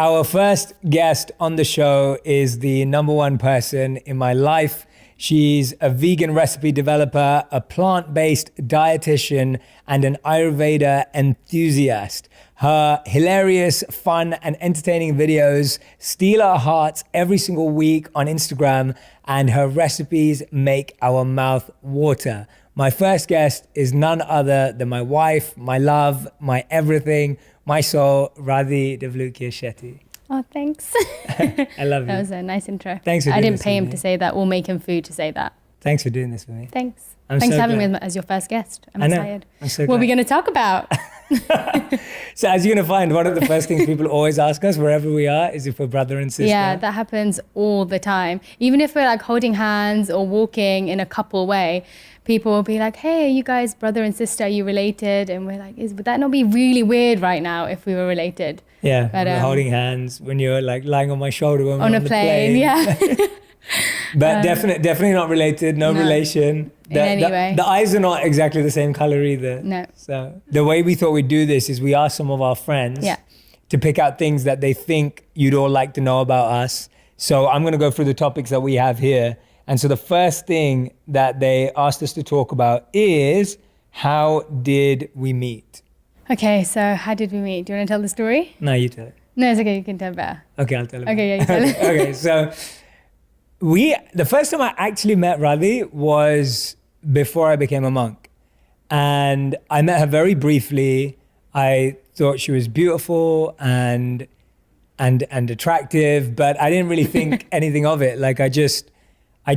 Our first guest on the show is the number one person in my life. She's a vegan recipe developer, a plant-based dietitian, and an Ayurveda enthusiast. Her hilarious, fun, and entertaining videos steal our hearts every single week on Instagram, and her recipes make our mouth water. My first guest is none other than my wife, my love, my everything, my soul, Radhi Devlukia Shetty. Oh, thanks. I love you. That was a nice intro. Thanks for doing I didn't this pay with him me. to say that or make him food to say that. Thanks for doing this for me. Thanks. I'm Thanks so for having glad. me as your first guest. I'm I know. excited. I'm so What are we glad. going to talk about? So as you're going to find, one of the first things people always ask us wherever we are is if we're brother and sister. Yeah, that happens all the time. Even if we're like holding hands or walking in a couple way, people will be like, hey, are you guys brother and sister? Are you related? And we're like, would that not be really weird right now if we were related? Yeah, But, when we're holding hands, when you're like lying on my shoulder when On we're a on the plane, yeah. But definitely not related, no relation. In any way. The eyes are not exactly the same color either. No. So the way we thought we'd do this is we asked some of our friends Yeah. to pick out things that they think you'd all like to know about us. So I'm going to go through the topics that we have here. And so the first thing that they asked us to talk about is, how did we meet? Okay, so how did we meet? Do you want to tell the story? No, you tell it. No, it's okay. You can tell better. Okay, I'll tell it. Okay, yeah, you tell it. Okay, so the first time I actually met Radhi was before I became a monk. And I met her very briefly. I thought she was beautiful and attractive, but I didn't really think anything of it. Like I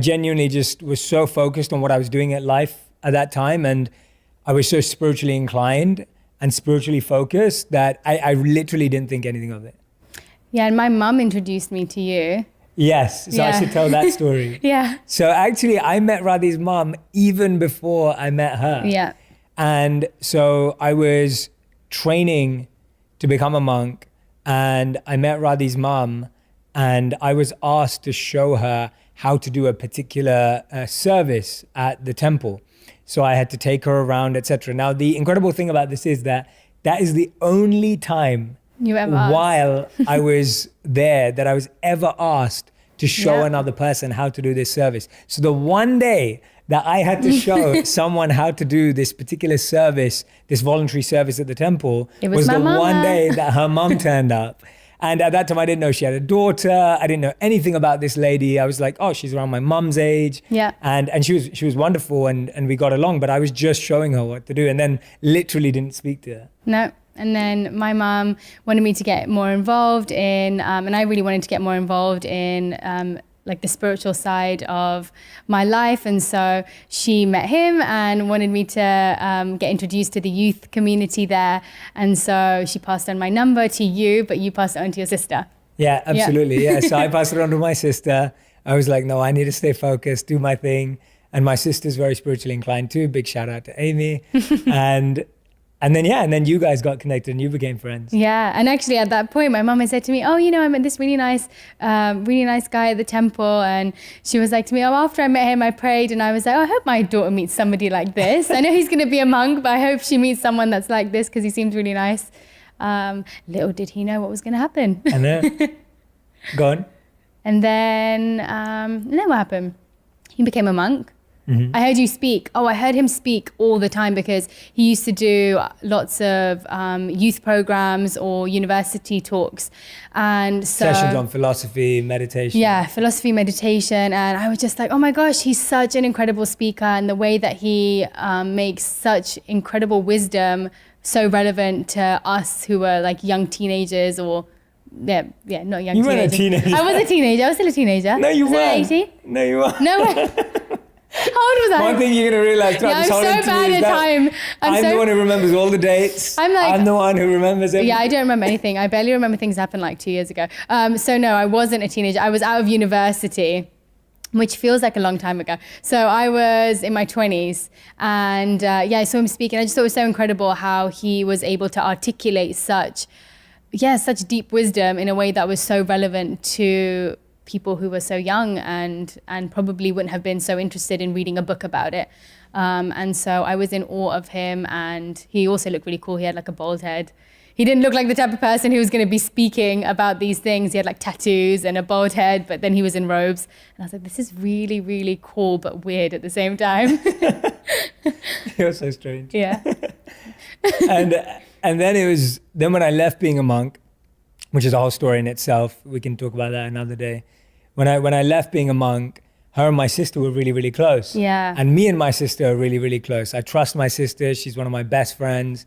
genuinely just was so focused on what I was doing at life at that time. And I was so spiritually inclined and spiritually focused that I literally didn't think anything of it. Yeah, and my mum introduced me to you. Yes, so I Yeah. should tell that story. Yeah. So actually, I met Radhi's mom even before I met her. Yeah. And so I was training to become a monk, and I met Radhi's mom, and I was asked to show her how to do a particular service at the temple. So I had to take her around, etc. Now, the incredible thing about this is that is the only time You ever asked? while I was there that I was ever asked to show Yeah. another person how to do this service. So the one day that I had to show someone how to do this particular service, this voluntary service at the temple, It was my the mama. one day that her mom turned up. And at that time, I didn't know she had a daughter. I didn't know anything about this lady. I was like, oh, she's around my mom's age. Yeah. And she was wonderful, and we got along, but I was just showing her what to do, and then literally didn't speak to her. No. And then my mum wanted me to get more involved in, and I really wanted to get more involved in like the spiritual side of my life. And so she met him and wanted me to get introduced to the youth community there. And so she passed on my number to you, but you passed it on to your sister. Yeah, absolutely. Yeah. So I passed it on to my sister. I was like, no, I need to stay focused, do my thing. And my sister's very spiritually inclined too. Big shout out to Amy. And then you guys got connected and you became friends. Yeah, and actually at that point, my mum had said to me, oh, you know, I met this really nice guy at the temple. And she was like to me, oh, after I met him, I prayed. And I was like, oh, I hope my daughter meets somebody like this. I know he's going to be a monk, but I hope she meets someone that's like this because he seems really nice. Little did he know what was going to happen. And then, go on. And then what happened? He became a monk. Mm-hmm. I heard you speak. Oh, I heard him speak all the time because he used to do lots of youth programs or university talks. And so, Sessions on philosophy, meditation. yeah, philosophy, meditation. And I was just like, oh my gosh, he's such an incredible speaker. And the way that he makes such incredible wisdom so relevant to us who were like young teenagers or not young You teenagers. weren't a teenager. I was a teenager. I was still a teenager. No, you was I weren't. 18? No, you weren't. No. How old was I? One thing you're going to realize throughout Yeah, this I'm whole so interview bad is at that time. I'm the one who remembers all the dates. I'm the one who remembers everything. Yeah, I don't remember anything. I barely remember things that happened like 2 years ago. So no, I wasn't a teenager. I was out of university, which feels like a long time ago. So I was in my 20s and I saw him speak and I just thought it was so incredible how he was able to articulate such deep wisdom in a way that was so relevant to people who were so young and probably wouldn't have been so interested in reading a book about it. And so I was in awe of him, and he also looked really cool. He had like a bald head. he didn't look like the type of person who was going to be speaking about these things. He had like tattoos and a bald head, but then he was in robes. And I was like, this is really, really cool, but weird at the same time. You're so strange. Yeah. And then when I left being a monk, which is a whole story in itself, we can talk about that another day. When I left being a monk, her and my sister were really, really close. Yeah. And me and my sister are really, really close. I trust my sister. She's one of my best friends.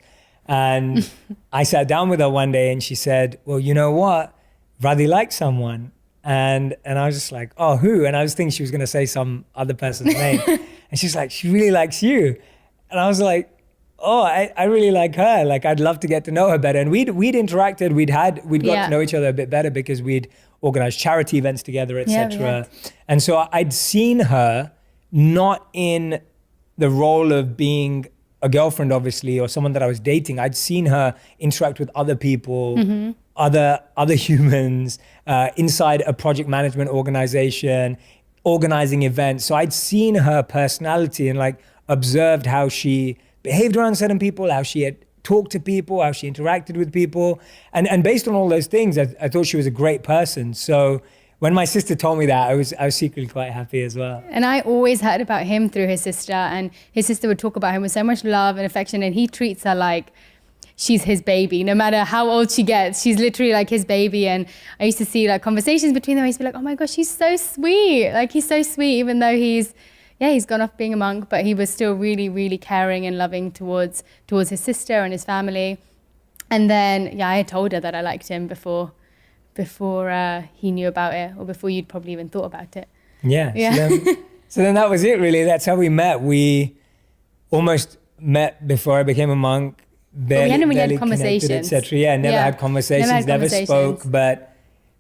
And I sat down with her one day and she said, well, you know what? Radhi likes someone. And I was just like, oh, who? And I was thinking she was going to say some other person's name. And she's like, she really likes you. And I was like, oh, I really like her. Like, I'd love to get to know her better. And we'd interacted. We'd got to know each other a bit better because we'd organized charity events together, etc. Yeah. And so I'd seen her not in the role of being a girlfriend, obviously, or someone that I was dating. I'd seen her interact with other people, other humans, inside a project management organization, organizing events. So I'd seen her personality and like observed how she behaved around certain people, how she had talked to people, how she interacted with people. And based on all those things, I thought she was a great person. So when my sister told me that, I was secretly quite happy as well. And I always heard about him through his sister, and his sister would talk about him with so much love and affection, and he treats her like she's his baby. No matter how old she gets, she's literally like his baby. And I used to see like conversations between them. I used to be like, oh my gosh, he's so sweet. Like, he's so sweet, even though he's gone off being a monk, but he was still really, really caring and loving towards his sister and his family. And then, I had told her that I liked him before he knew about it, or before you'd probably even thought about it. Yeah. So then that was it, really. That's how we met. We almost met before I became a monk. We hadn't really had conversations, etc. Never had conversations, never spoke, but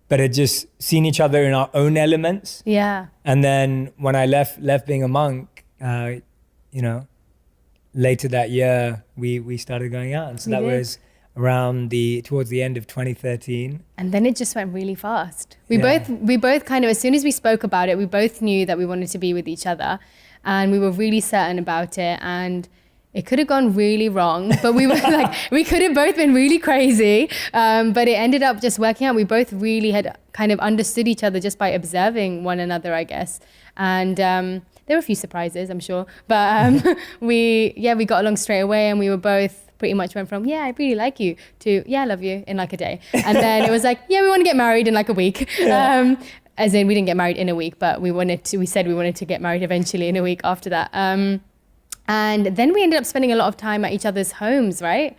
had just seen each other in our own elements. Yeah. And then when I left being a monk, later that year, we started going out. And so that was around towards the end of 2013. And then it just went really fast. We both kind of, as soon as we spoke about it, we both knew that we wanted to be with each other, and we were really certain about it. And it could have gone really wrong, but we were like, we could have both been really crazy. But it ended up just working out. We both really had kind of understood each other just by observing one another, I guess. And there were a few surprises, I'm sure. But we got along straight away, and we were both pretty much went from, I really like you, to, I love you, in like a day. And then it was like, we want to get married in like a week. As in, we didn't get married in a week, but we said we wanted to get married eventually in a week after that. And then we ended up spending a lot of time at each other's homes, right?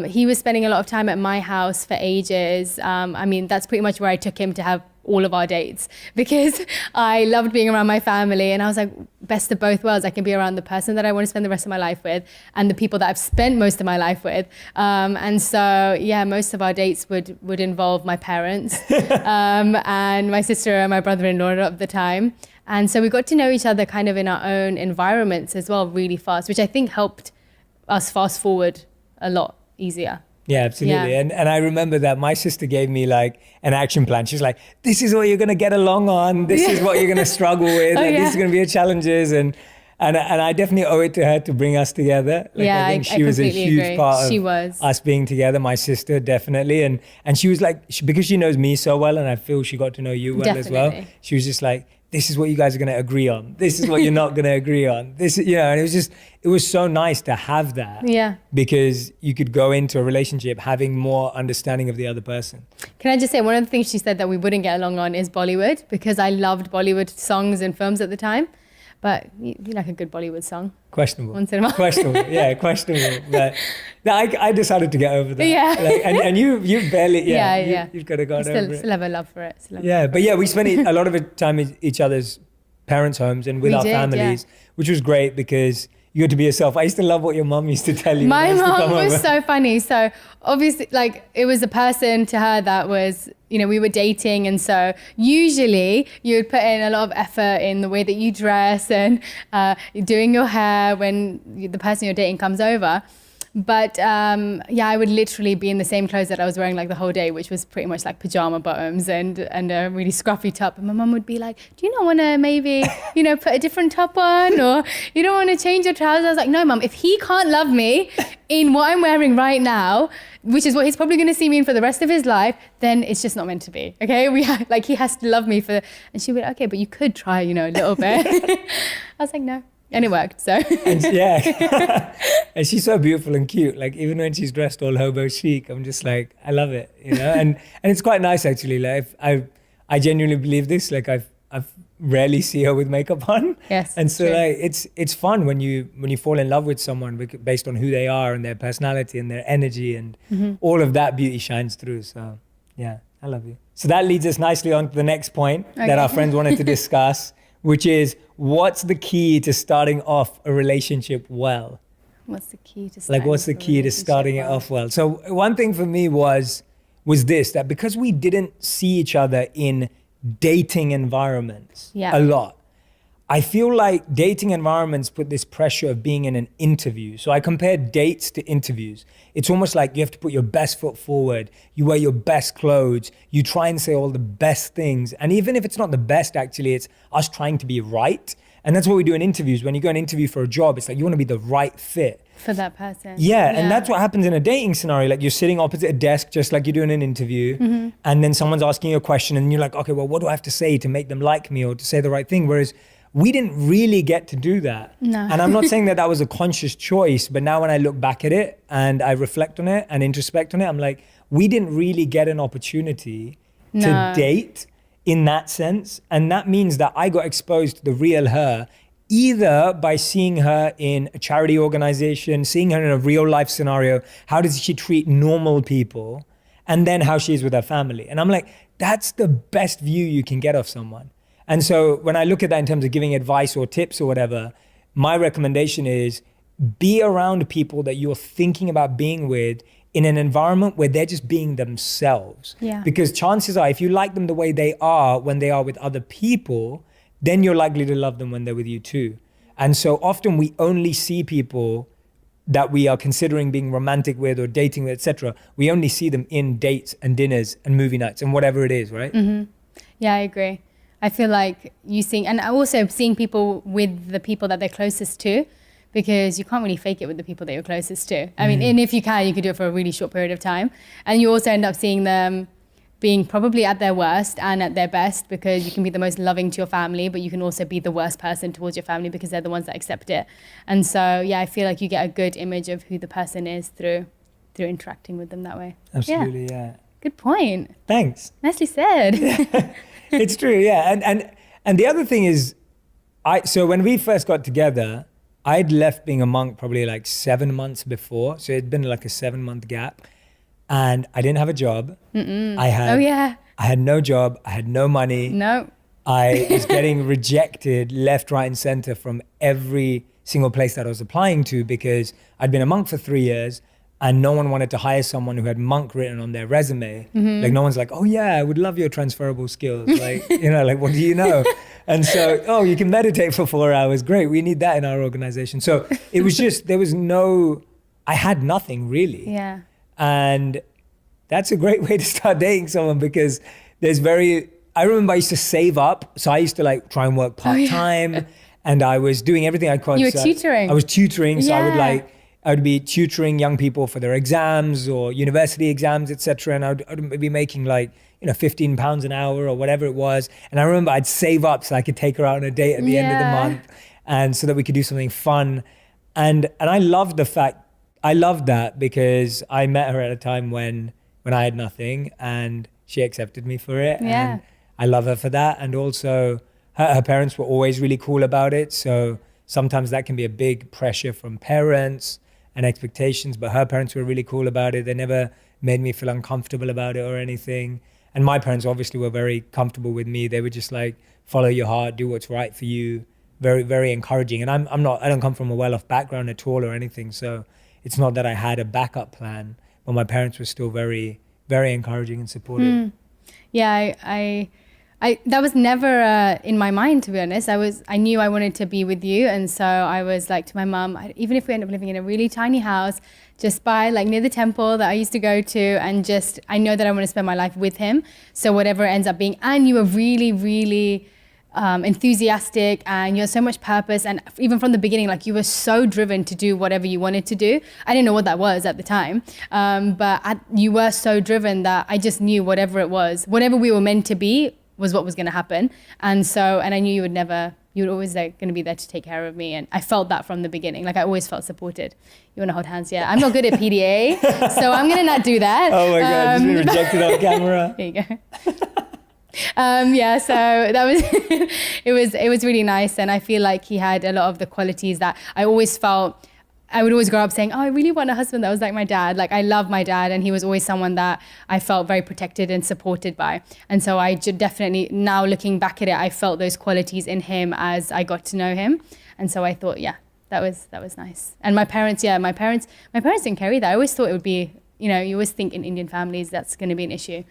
He was spending a lot of time at my house for ages. That's pretty much where I took him to have all of our dates, because I loved being around my family, and I was like, best of both worlds. I can be around the person that I want to spend the rest of my life with and the people that I've spent most of my life with. And so, most of our dates would involve my parents and my sister and my brother-in-law at the time. And so we got to know each other kind of in our own environments as well, really fast, which I think helped us fast forward a lot easier. Yeah, absolutely. Yeah. And I remember that my sister gave me like an action plan. She's like, this is what you're going to get along on. This is what you're going to struggle with. These are going to be your challenges. And I definitely owe it to her to bring us together. Like, I think she was a huge part of us being together, my sister, definitely. And she was like, because she knows me so well, and I feel she got to know you well as well. She was just like, this is what you guys are going to agree on. This is what you're not going to agree on. And it was so nice to have that. Yeah. Because you could go into a relationship having more understanding of the other person. Can I just say, one of the things she said that we wouldn't get along on is Bollywood, because I loved Bollywood songs and films at the time. But you like a good Bollywood song. Questionable. Once in a while. Questionable. But I decided to get over that. Yeah. And you barely, you've got to go over it. Still have a love for it. We spent a lot of time in each other's parents' homes and with our families, which was great because you had to be yourself. I used to love what your mum used to tell you. My mum was so funny. So obviously, like, it was a person to her that was, we were dating. And so usually you would put in a lot of effort in the way that you dress and doing your hair when the person you're dating comes over. But yeah, I would literally be in the same clothes that I was wearing like the whole day, which was pretty much like pajama bottoms and a really scruffy top. And my mum would be like, do you not want to maybe, you know, put a different top on, or you don't want to change your trousers? I was like, no, mum, if he can't love me in what I'm wearing right now, which is what he's probably going to see me in for the rest of his life, then it's just not meant to be. Okay, like he has to love me for. And she would, okay, but you could try, you know, a little bit. I was like, no. And it worked, so. And yeah. And she's so beautiful and cute. Like, even when she's dressed all hobo chic, I'm just like, I love it, you know? And it's quite nice, actually. Like, I genuinely believe this. Like, I've rarely see her with makeup on. Yes. And so, true. like, it's fun when you fall in love with someone based on who they are and their personality and their energy, and all of that beauty shines through. So, yeah, I love you. So that leads us nicely on to the next point that our friends wanted to discuss, which is, what's the key to starting off a relationship well? What's the key to starting What's the key to starting it off well? So one thing for me was this, that because we didn't see each other in dating environments a lot, I feel like dating environments put this pressure of being in an interview. So I compare dates to interviews. It's almost like you have to put your best foot forward. You wear your best clothes. You try and say all the best things. And even if it's not the best, actually, it's us trying to be right. And that's what we do in interviews. When you go and interview for a job, it's like you want to be the right fit. For that person. Yeah, and that's what happens in a dating scenario. Like, you're sitting opposite a desk, just like you do in an interview. And then someone's asking you a question and you're like, okay, well, what do I have to say to make them like me or to say the right thing? Whereas we didn't really get to do that. No. And I'm not saying that was a conscious choice, but now when I look back at it and I reflect on it and introspect on it, I'm like, we didn't really get an opportunity to date in that sense. And that means that I got exposed to the real her, either by seeing her in a charity organization, seeing her in a real life scenario, how does she treat normal people, and then how she is with her family. And I'm like, that's the best view you can get of someone. And so when I look at that in terms of giving advice or tips or whatever, my recommendation is be around people that you're thinking about being with in an environment where they're just being themselves. Yeah. Because chances are, if you like them the way they are when they are with other people, then you're likely to love them when they're with you too. And so often we only see people that we are considering being romantic with or dating with, etc. We only see them in dates and dinners and movie nights and whatever it is, right? Yeah, I agree. I feel like and also seeing people with the people that they're closest to, because you can't really fake it with the people that you're closest to. I mean, and if you can, you could do it for a really short period of time. And you also end up seeing them being probably at their worst and at their best, because you can be the most loving to your family, but you can also be the worst person towards your family because they're the ones that accept it. And so, yeah, I feel like you get a good image of who the person is through interacting with them that way. Absolutely, yeah. Good point. Thanks. Nicely said. It's true, yeah. And the other thing is, so when we first got together, I'd left being a monk probably like 7 months before. So it'd been like a 7-month gap. And I didn't have a job. I had no job. I had no money. No. I was getting rejected left, right, and center from every single place that I was applying to, because I'd been a monk for 3 years and no one wanted to hire someone who had monk written on their resume. Like, no one's like, oh yeah, I would love your transferable skills. Like, you know, like, what do you know? And so, oh, you can meditate for 4 hours. Great. We need that in our organization. So it was just, I had nothing really. Yeah. And that's a great way to start dating someone, because I remember I used to save up. So I used to like try and work part-time and I was doing everything I could. You were tutoring. I was tutoring. So I would be tutoring young people for their exams or university exams, etc. And I'd be making like, £15 an hour or whatever it was. And I remember I'd save up so I could take her out on a date at the end of the month, and so that we could do something fun. And I loved that, because I met her at a time when I had nothing, and she accepted me for it. Yeah. And I love her for that. And also her parents were always really cool about it. So sometimes that can be a big pressure from parents and expectations, but her parents were really cool about it. They never made me feel uncomfortable about it or anything. And my parents obviously were very comfortable with me. They were just like, follow your heart, do what's right for you. Very, very encouraging. And I don't come from a well-off background at all or anything. So it's not that I had a backup plan, but my parents were still very, very encouraging and supportive. Yeah, I That was never in my mind, to be honest. I knew I wanted to be with you, and so I was like to my mum, even if we end up living in a really tiny house, just by like near the temple that I used to go to, and just I know that I want to spend my life with him. So whatever it ends up being, and you were really, really enthusiastic, and you had so much purpose, and even from the beginning, like you were so driven to do whatever you wanted to do. I didn't know what that was at the time, but you were so driven that I just knew whatever it was, whatever we were meant to be was what was going to happen. And I knew you would always going to be there to take care of me. And I felt that from the beginning. Like I always felt supported. You want to hold hands? Yeah. I'm not good at PDA, so I'm going to not do that. Oh my God, just been rejected on camera. There you go. So that was, it was really nice. And I feel like he had a lot of the qualities that I always felt. I would always grow up saying, oh, I really want a husband that was like my dad. Like I love my dad, and he was always someone that I felt very protected and supported by. And so I definitely, now looking back at it, I felt those qualities in him as I got to know him. And so I thought, yeah, that was nice. And my parents didn't carry that. I always thought it would be, you always think in Indian families that's going to be an issue.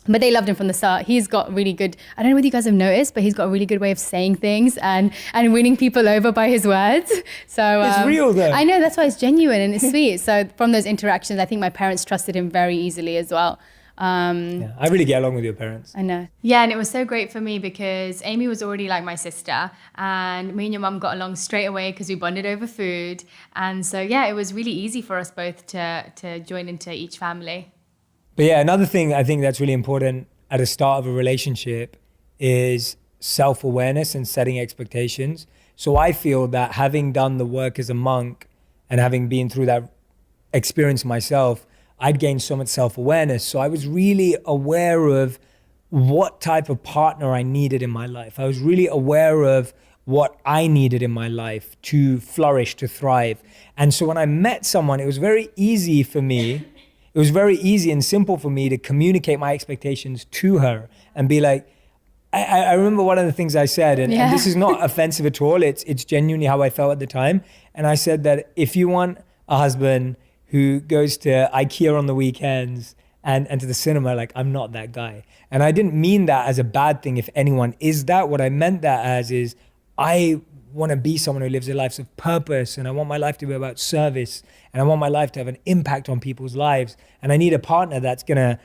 But they loved him from the start. He's got really good, I don't know whether you guys have noticed, but he's got a really good way of saying things and winning people over by his words. So it's real though. I know, that's why it's genuine and it's sweet. So from those interactions, I think my parents trusted him very easily as well. I really get along with your parents. I know. Yeah, and it was so great for me because Amy was already like my sister, and me and your mum got along straight away because we bonded over food. And so, yeah, it was really easy for us both to join into each family. But yeah, another thing I think that's really important at the start of a relationship is self-awareness and setting expectations. So I feel that having done the work as a monk and having been through that experience myself, I'd gained so much self-awareness. So I was really aware of what type of partner I needed in my life. I was really aware of what I needed in my life to flourish, to thrive. And so when I met someone, it was very easy for me. It was very easy and simple for me to communicate my expectations to her and be like, I remember one of the things I said, and this is not offensive at all. It's genuinely how I felt at the time. And I said that if you want a husband who goes to IKEA on the weekends and to the cinema, like I'm not that guy. And I didn't mean that as a bad thing if anyone is that. What I meant that as is I want to be someone who lives a life of purpose, and I want my life to be about service, and I want my life to have an impact on people's lives. And I need a partner that's going to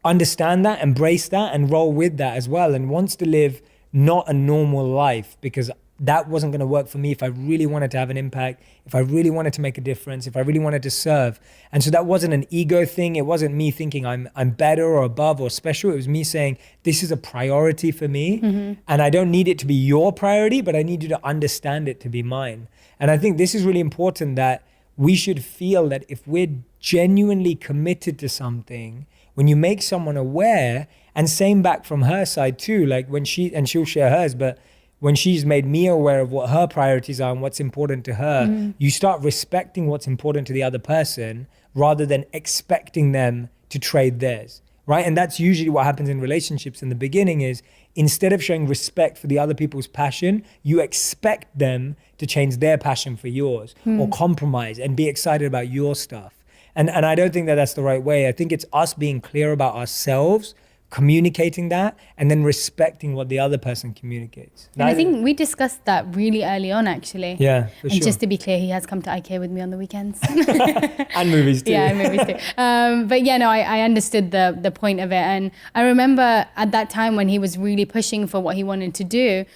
understand that, embrace that, and roll with that as well, and wants to live not a normal life, because that wasn't going to work for me if I really wanted to have an impact, if I really wanted to make a difference, if I really wanted to serve. And so that wasn't an ego thing. It wasn't me thinking I'm better or above or special. It was me saying, this is a priority for me. Mm-hmm. And I don't need it to be your priority, but I need you to understand it to be mine. And I think this is really important, that we should feel that if we're genuinely committed to something, when you make someone aware, and same back from her side too, like when she'll share hers, but when she's made me aware of what her priorities are and what's important to her, you start respecting what's important to the other person rather than expecting them to trade theirs, right? And that's usually what happens in relationships in the beginning is, instead of showing respect for the other people's passion, you expect them to change their passion for yours or compromise and be excited about your stuff. And I don't think that that's the right way. I think it's us being clear about ourselves, communicating that, and then respecting what the other person communicates. And I think we discussed that really early on, actually. Yeah, for and sure. just to be clear, he has come to IKEA with me on the weekends. And movies too. Yeah, and movies too. But yeah, no, I understood the point of it. And I remember at that time when he was really pushing for what he wanted to do,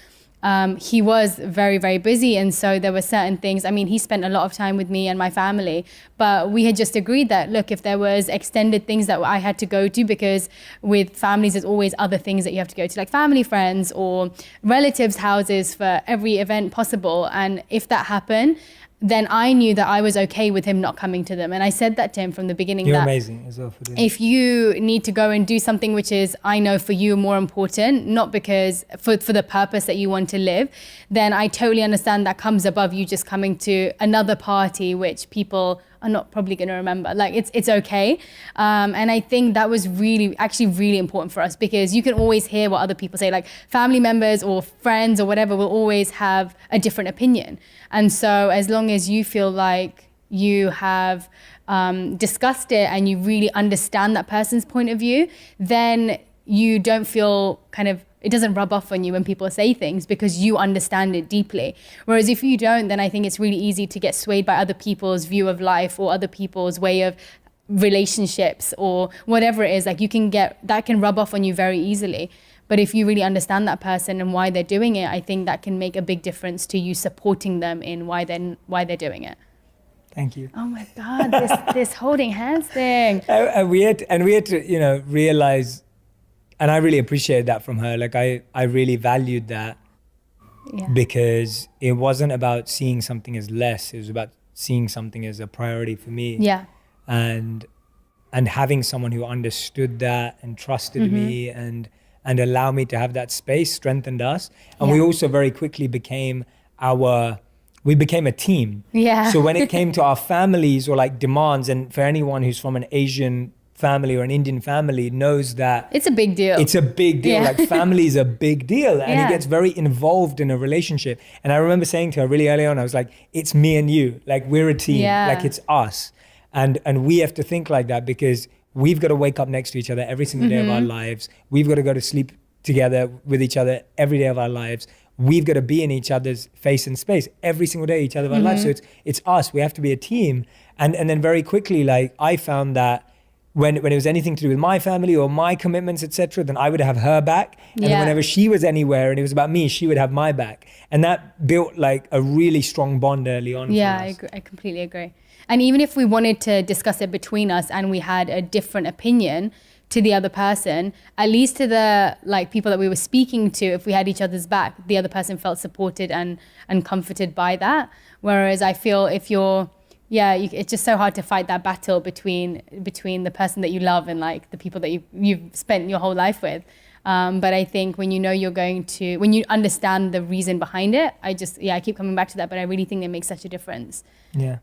he was very, very busy. And so there were certain things, I mean, he spent a lot of time with me and my family, but we had just agreed that, look, if there was extended things that I had to go to, because with families, there's always other things that you have to go to, like family, friends, or relatives' houses for every event possible. And if that happened, then I knew that I was okay with him not coming to them. And I said that to him from the beginning. You're that amazing as well for doing if you need to go and do something which is, I know for you, more important, not because for the purpose that you want to live, then I totally understand that comes above you just coming to another party, which people are not probably going to remember. Like it's okay. And I think that was actually really important for us, because you can always hear what other people say, like family members or friends or whatever will always have a different opinion. And so as long as you feel like you have discussed it and you really understand that person's point of view, then you don't feel kind of it doesn't rub off on you when people say things because you understand it deeply. Whereas if you don't, then I think it's really easy to get swayed by other people's view of life or other people's way of relationships or whatever it is. Like that can rub off on you very easily. But if you really understand that person and why they're doing it, I think that can make a big difference to you supporting them in why they're doing it. Thank you. Oh my God, this holding hands thing. And we had to, realize, and I really appreciated that from her. Like I really valued that because it wasn't about seeing something as less. It was about seeing something as a priority for me. Yeah. And having someone who understood that and trusted me and allowed me to have that space strengthened us. And we also very quickly became a team. Yeah. So when it came to our families or like demands, and for anyone who's from an Asian family or an Indian family knows that it's a big deal. It's a big deal. Yeah. Like family is a big deal and it gets very involved in a relationship. And I remember saying to her really early on, I was like, it's me and you, like we're a team, like it's us. And we have to think like that because we've got to wake up next to each other every single day of our lives. We've got to go to sleep together with each other every day of our lives. We've got to be in each other's face and space every single day, each other of our lives. So it's us. We have to be a team. And then very quickly, like I found that when it was anything to do with my family or my commitments, etc., then I would have her back. And then whenever she was anywhere and it was about me, she would have my back. And that built like a really strong bond early on. Yeah, for us. I completely agree. And even if we wanted to discuss it between us and we had a different opinion to the other person, at least to the like people that we were speaking to, if we had each other's back, the other person felt supported and comforted by that. Whereas I feel if you're, it's just so hard to fight that battle between the person that you love and like the people that you've spent your whole life with. But I think when you know when you understand the reason behind it, I keep coming back to that, but I really think it makes such a difference. Yeah.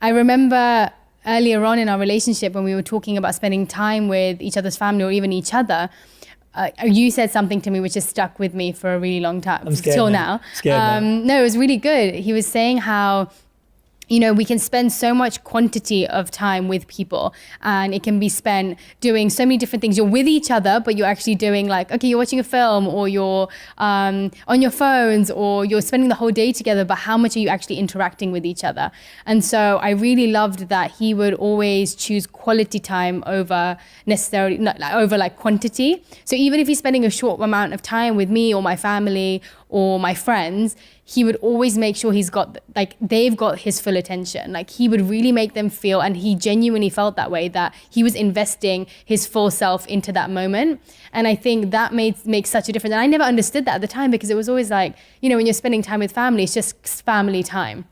I remember earlier on in our relationship when we were talking about spending time with each other's family or even each other, you said something to me which has stuck with me for a really long time. I'm scared till now. now. No, it was really good. He was saying how we can spend so much quantity of time with people and it can be spent doing so many different things. You're with each other, but you're actually doing like, okay, you're watching a film or you're on your phones or you're spending the whole day together, but how much are you actually interacting with each other? And so I really loved that he would always choose quality time over quantity. So even if he's spending a short amount of time with me or my family or my friends, he would always make sure they've got his full attention. Like he would really make them feel, and he genuinely felt that way, that he was investing his full self into that moment. And I think that makes such a difference. And I never understood that at the time because it was always like, when you're spending time with family, it's just family time.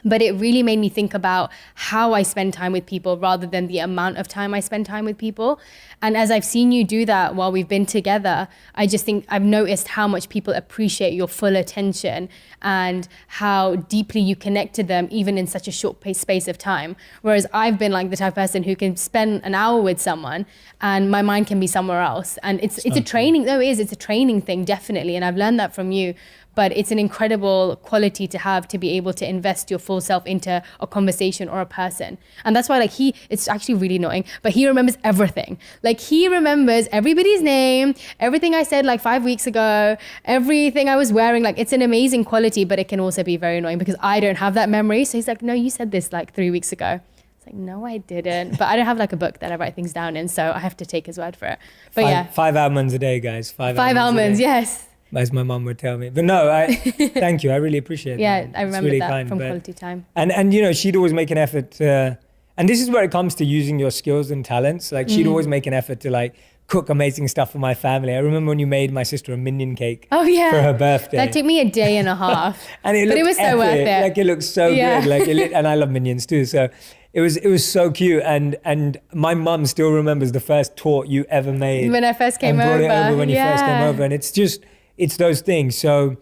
But it really made me think about how I spend time with people rather than the amount of time I spend time with people. And as I've seen you do that while we've been together, I just think I've noticed how much people appreciate your full attention and how deeply you connect to them even in such a short space of time. Whereas I've been like the type of person who can spend an hour with someone and my mind can be somewhere else. And it's a training, it's a training thing, definitely. And I've learned that from you. But it's an incredible quality to have, to be able to invest your full self into a conversation or a person. And that's why it's actually really annoying, but he remembers everything. Like he remembers everybody's name, everything I said like 5 weeks ago, everything I was wearing. Like it's an amazing quality, but it can also be very annoying because I don't have that memory. So he's like, no, you said this like 3 weeks ago. It's like, no, I didn't. But I don't have like a book that I write things down in, so I have to take his word for it. But 5 almonds a day, guys. 5 almonds, yes. As my mom would tell me. But no, thank you. I really appreciate that. Yeah, I remember really that kind, from quality time. And she'd always make an effort and this is where it comes to using your skills and talents. Like she'd always make an effort to like cook amazing stuff for my family. I remember when you made my sister a minion cake for her birthday. That took me a day and a half. But it was so worth it. Like it looked so good. Like and I love minions too. So it was so cute. And my mum still remembers the first tort you ever made. When I first came over. And brought it over when you first came over. And it's those things. So,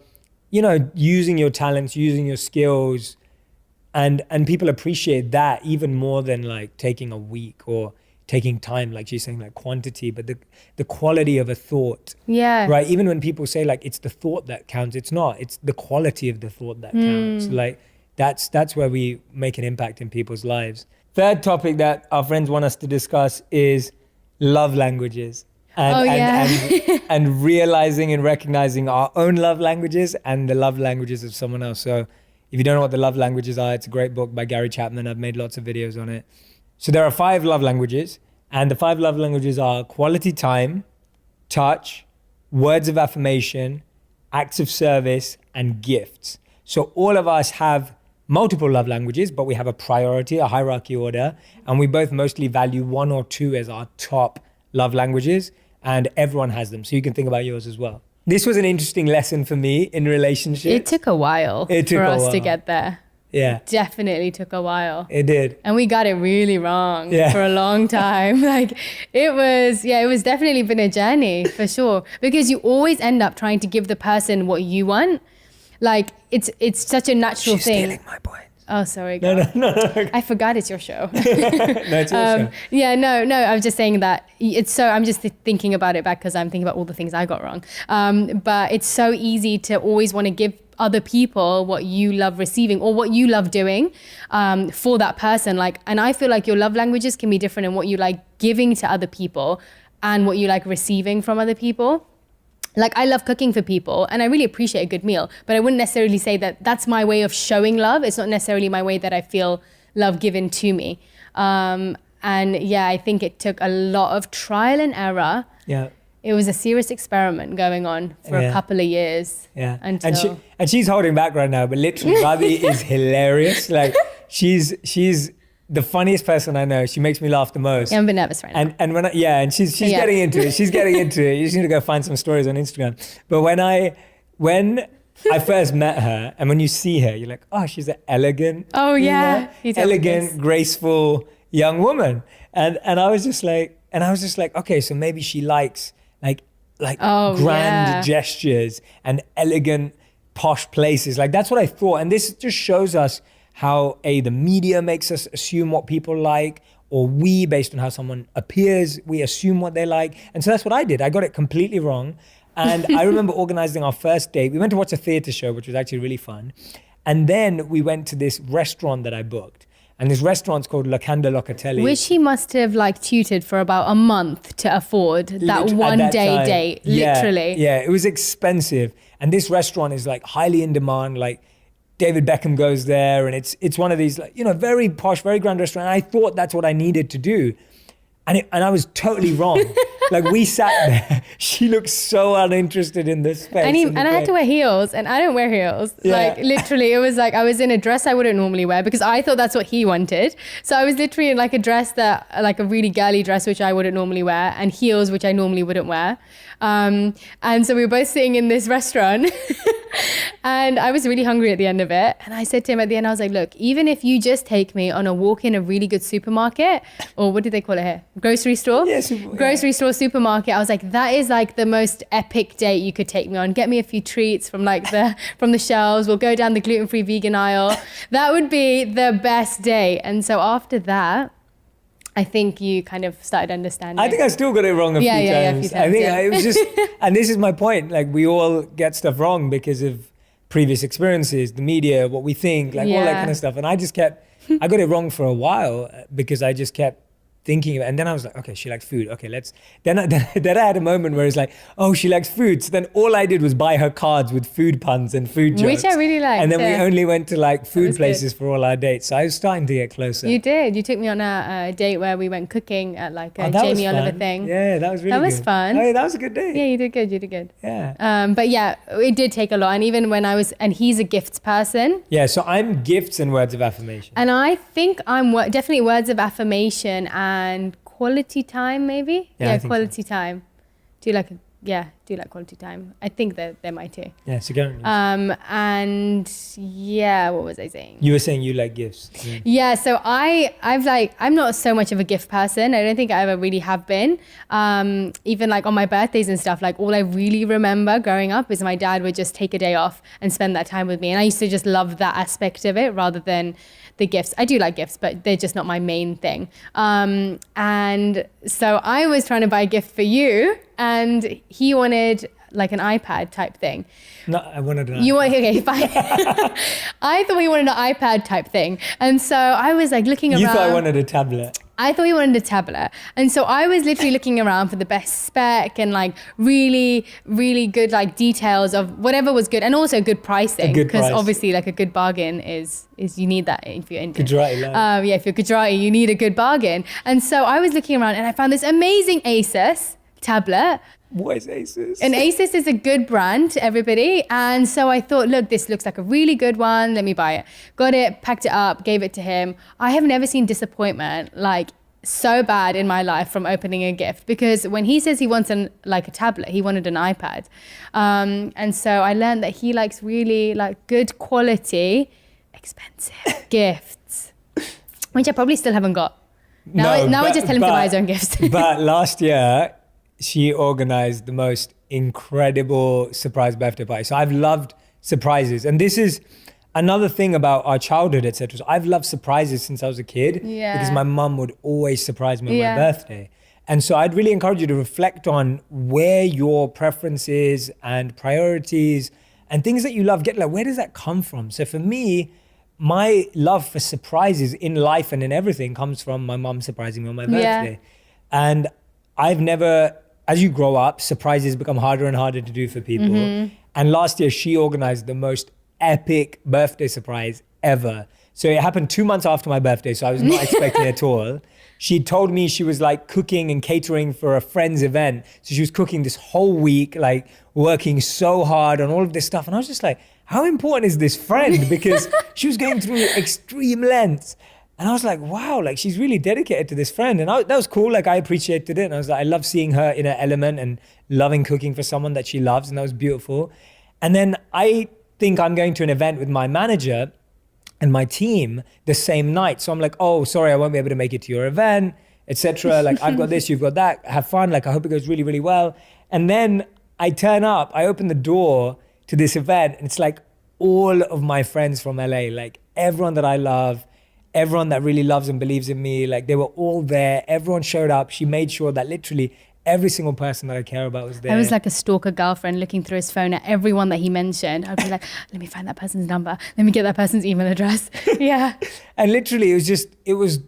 using your talents, using your skills, and people appreciate that even more than like taking a week or taking time, like she's saying, like quantity, but the quality of a thought. Yeah. Right. Even when people say like it's the thought that counts, it's not. It's the quality of the thought that counts. Like that's where we make an impact in people's lives. Third topic that our friends want us to discuss is love languages. and realizing and recognizing our own love languages and the love languages of someone else. So if you don't know what the love languages are, it's a great book by Gary Chapman. I've made lots of videos on it. So there are 5 love languages, and the 5 love languages are quality time, touch, words of affirmation, acts of service, and gifts. So all of us have multiple love languages, but we have a priority, a hierarchy order, and we both mostly value 1 or 2 as our top love languages, and everyone has them. So you can think about yours as well. This was an interesting lesson for me in relationships. It took a while for us to get there. Yeah. Definitely took a while. It did. And we got it really wrong for a long time. Like it was definitely been a journey for sure. Because you always end up trying to give the person what you want. Like it's such a natural thing. She's stealing my point. Oh, sorry. No. I forgot it's your show. No, it's your show. Yeah, no. I was just saying that I'm just thinking about it back because I'm thinking about all the things I got wrong. But it's so easy to always want to give other people what you love receiving or what you love doing for that person. Like, and I feel like your love languages can be different in what you like giving to other people and what you like receiving from other people. Like I love cooking for people and I really appreciate a good meal, but I wouldn't necessarily say that that's my way of showing love. It's not necessarily my way that I feel love given to me. And yeah, I think it took a lot of trial and error. Yeah. It was a serious experiment going on for a couple of years. Yeah. Until... And she's holding back right now, but literally Ravi is hilarious. Like she's the funniest person I know. She makes me laugh the most. Yeah, I'm a bit nervous right now. And when she's getting into it. She's getting into it. You just need to go find some stories on Instagram. But when I first met her, and when you see her, you're like, oh, she's an elegant. Oh yeah, elegant, graceful young woman. And I was just like, okay, so maybe she likes grand gestures and elegant, posh places. Like that's what I thought. And this just shows us how the media makes us assume what people like, or we, based on how someone appears, we assume what they like. And so that's what I did. I got it completely wrong. And I remember organizing our first date. We went to watch a theater show, which was actually really fun. And then we went to this restaurant that I booked. And this restaurant's called Locanda Locatelli. Which he must have tutored for about a month to afford that one day date, literally. Yeah, it was expensive. And this restaurant is like highly in demand, like David Beckham goes there, and it's one of these, like, very posh, very grand restaurant. And I thought that's what I needed to do. And I was totally wrong. Like we sat there, she looked so uninterested in this space. And I had to wear heels, and I don't wear heels. Yeah. Like literally, it was like I was in a dress I wouldn't normally wear because I thought that's what he wanted. So I was literally in like a dress like a really girly dress, which I wouldn't normally wear, and heels, which I normally wouldn't wear. And so we were both sitting in this restaurant and I was really hungry at the end of it. And I said to him at the end, I was like, look, even if you just take me on a walk in a really good supermarket, or what do they call it here? Grocery store? Grocery store, supermarket. I was like, that is like the most epic date you could take me on. Get me a few treats from from the shelves. We'll go down the gluten-free vegan aisle. That would be the best date. And so after that, I think you kind of started understanding. I think I still got it wrong a few times. Yeah, a few times. I think it was just, and this is my point. Like we all get stuff wrong because of previous experiences, the media, what we think, like all that kind of stuff. And I got it wrong for a while because I just kept thinking of it. And then I was like, okay, she likes food. Okay, then I had a moment where it's like, oh, she likes food. So then all I did was buy her cards with food puns and food jokes. Which I really liked. And then we only went to like food places for all our dates. So I was starting to get closer. You did. You took me on a date where we went cooking at like a Jamie Oliver thing. Yeah, that was really good. That was fun. Oh, yeah, that was a good day. Yeah, you did good. Yeah. But yeah, it did take a lot. And even when and he's a gifts person. Yeah, so I'm gifts and words of affirmation. And I think I'm definitely words of affirmation and quality time, maybe. Yeah, quality time. Do you like quality time? I think that they're my two. Yeah, so go. And yeah, what was I saying? You were saying you like gifts. Yeah, so I'm not so much of a gift person. I don't think I ever really have been. Even like on my birthdays and stuff, like all I really remember growing up is my dad would just take a day off and spend that time with me. And I used to just love that aspect of it rather than the gifts. I do like gifts, but they're just not my main thing. And so I was trying to buy a gift for you, and he wanted like an iPad type thing. No, I wanted an iPad. Okay, fine. I thought he wanted an iPad type thing. And so I was like looking around. You thought I wanted a tablet. I thought he wanted a tablet. And so I was literally looking around for the best spec and like really, really good like details of whatever was good, and also good pricing. Because obviously like a good bargain is you need that if you're Indian. Gujarati. Yeah, if you're Gujarati, you need a good bargain. And so I was looking around and I found this amazing Asus tablet. What is Asus? And Asus is a good brand to everybody. And so I thought, look, this looks like a really good one. Let me buy it. Got it, packed it up, gave it to him. I have never seen disappointment like so bad in my life from opening a gift, because when he says he wants a tablet, he wanted an iPad. And so I learned that he likes really like good quality, expensive gifts, which I probably still haven't got. Now I just tell him to buy his own gifts. But last year, she organized the most incredible surprise birthday party. So I've loved surprises. And this is another thing about our childhood, etc. So I've loved surprises since I was a kid, because my mum would always surprise me on my birthday. And so I'd really encourage you to reflect on where your preferences and priorities and things that you love get, like, where does that come from? So for me, my love for surprises in life and in everything comes from my mum surprising me on my birthday. And I've never, as you grow up, surprises become harder and harder to do for people. And last year, she organized the most epic birthday surprise ever. So it happened 2 months after my birthday, so I was not expecting it at all. She told me she was like cooking and catering for a friend's event. So she was cooking this whole week, like working so hard on all of this stuff. And I was just like, how important is this friend? Because she was going through extreme lengths. And I was like, wow, like she's really dedicated to this friend. And that was cool. Like I appreciated it. And I was like, I love seeing her in her element and loving cooking for someone that she loves. And that was beautiful. And then I think I'm going to an event with my manager and my team the same night. So I'm like, oh, sorry, I won't be able to make it to your event, etc. Like I've got this, you've got that. Have fun. Like I hope it goes really, really well. And then I turn up, I open the door to this event, and it's like all of my friends from LA, like everyone that I love, everyone that really loves and believes in me, like they were all there. Everyone showed up. She made sure that literally every single person that I care about was there. I was like a stalker girlfriend looking through his phone at everyone that he mentioned. I'd be like, let me find that person's number. Let me get that person's email address. Yeah. And literally it was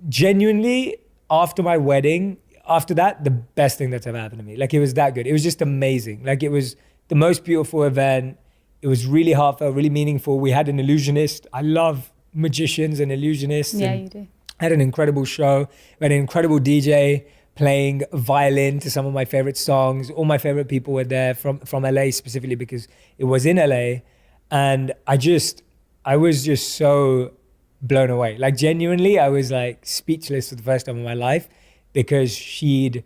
genuinely after my wedding, after that, the best thing that's ever happened to me. Like it was that good. It was just amazing. Like it was the most beautiful event. It was really heartfelt, really meaningful. We had an illusionist. I love magicians and illusionists. Yeah, and you do. Had an incredible show. We had an incredible DJ playing violin to some of my favorite songs. All my favorite people were there from LA specifically because it was in LA. And I was just so blown away. Like genuinely, I was like speechless for the first time in my life because she'd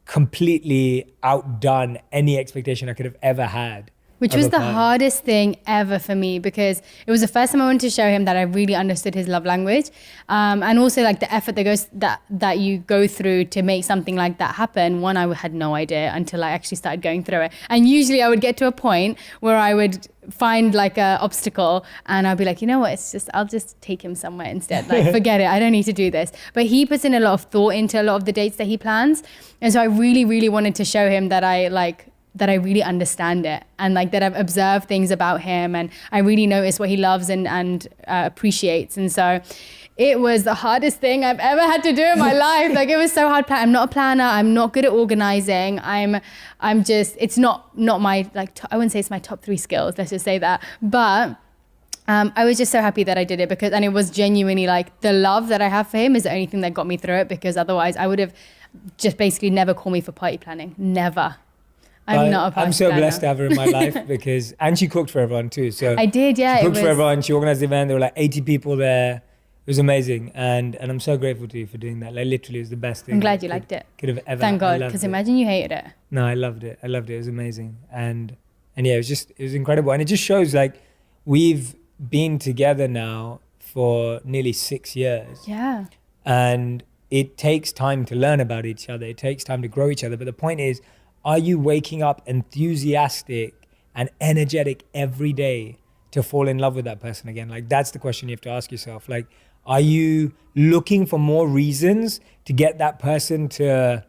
completely outdone any expectation I could have ever had. Which was the hardest thing ever for me, because it was the first time I wanted to show him that I really understood his love language, and also like the effort that you go through to make something like that happen. One, I had no idea until I actually started going through it. And usually I would get to a point where I would find like a obstacle and I'll be like, you know what, I'll just take him somewhere instead. Like forget it, I don't need to do this. But he puts in a lot of thought into a lot of the dates that he plans. And so I really, really wanted to show him that I really understand it, and like that I've observed things about him, and I really notice what he loves and appreciates. And so it was the hardest thing I've ever had to do in my life. Like it was so hard. I'm not a planner. I'm not good at organizing. I'm just, it's not my, like, I wouldn't say it's my top 3 skills. Let's just say that. But I was just so happy that I did it and it was genuinely like the love that I have for him is the only thing that got me through it, because otherwise I would have just basically never called me for party planning. Never. I'm so blessed to have her in my life and she cooked for everyone too. So I did, yeah. She cooked for everyone. She organized the event. There were like 80 people there. It was amazing. And I'm so grateful to you for doing that. Like literally it was the best thing. I'm glad you liked it. Could have ever. Thank God, because imagine you hated it. No, I loved it. It was amazing. And yeah, it was incredible. And it just shows like we've been together now for nearly 6 years. Yeah. And it takes time to learn about each other. It takes time to grow each other. But the point is, are you waking up enthusiastic and energetic every day to fall in love with that person again? Like that's the question you have to ask yourself. Like, are you looking for more reasons to get that person to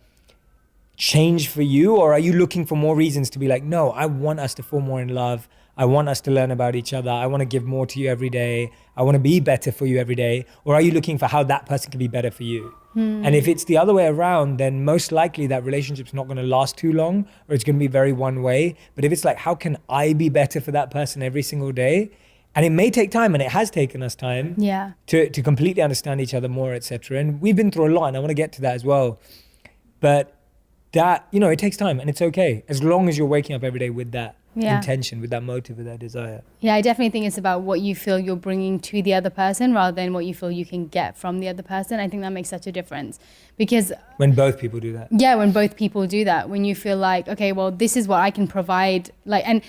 change for you? Or are you looking for more reasons to be like, no, I want us to fall more in love. I want us to learn about each other. I want to give more to you every day. I want to be better for you every day. Or are you looking for how that person can be better for you? And if it's the other way around, then most likely that relationship's not going to last too long, or it's going to be very one way. But if it's like, how can I be better for that person every single day? And it may take time, and it has taken us time to completely understand each other more, etc. And we've been through a lot, and I want to get to that as well. But that, you know, it takes time, and it's okay as long as you're waking up every day with that intention, with that motive, with that desire. Yeah, I definitely think it's about what you feel you're bringing to the other person rather than what you feel you can get from the other person. I think that makes such a difference, because when both people do that. Yeah, when both people do that, when you feel like, okay, well, this is what I can provide. Like, and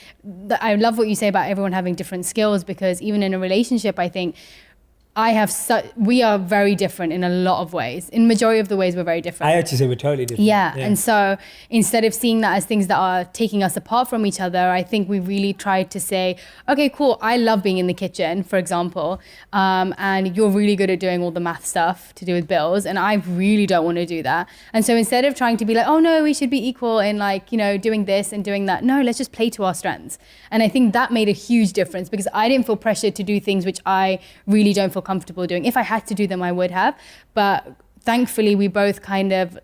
I love what you say about everyone having different skills, because even in a relationship, I think we are very different in a lot of ways. In majority of the ways, we're very different. I actually say we're totally different. Yeah. And so instead of seeing that as things that are taking us apart from each other, I think we really tried to say, okay, cool, I love being in the kitchen, for example, and you're really good at doing all the math stuff to do with bills, and I really don't want to do that. And so instead of trying to be like, oh no, we should be equal in, like, you know, doing this and doing that, no, let's just play to our strengths. And I think that made a huge difference, because I didn't feel pressured to do things which I really don't feel comfortable doing. If I had to do them, I would have. But thankfully, we both kind of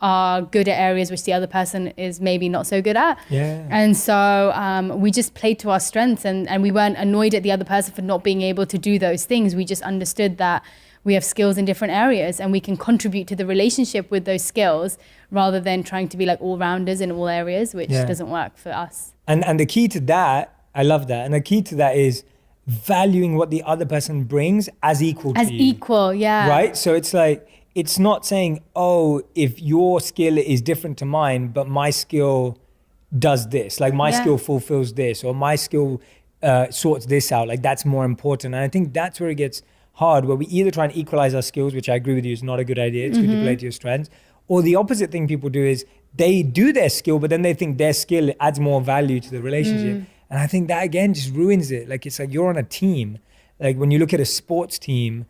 are good at areas which the other person is maybe not so good at. Yeah. And so we just played to our strengths, and we weren't annoyed at the other person for not being able to do those things. We just understood that we have skills in different areas, and we can contribute to the relationship with those skills rather than trying to be like all-rounders in all areas, which doesn't work for us. And the key to that, I love that. And the key to that is valuing what the other person brings as equal to you. As equal, yeah. Right? So it's like, it's not saying, oh, if your skill is different to mine, but my skill does this, like my skill fulfills this, or my skill sorts this out, like that's more important. And I think that's where it gets hard, where we either try and equalize our skills, which I agree with you is not a good idea, it's good to play to your strengths, or the opposite thing people do is they do their skill, but then they think their skill adds more value to the relationship. And I think that, again, just ruins it. Like, it's like you're on a team. Like, when you look at a sports team,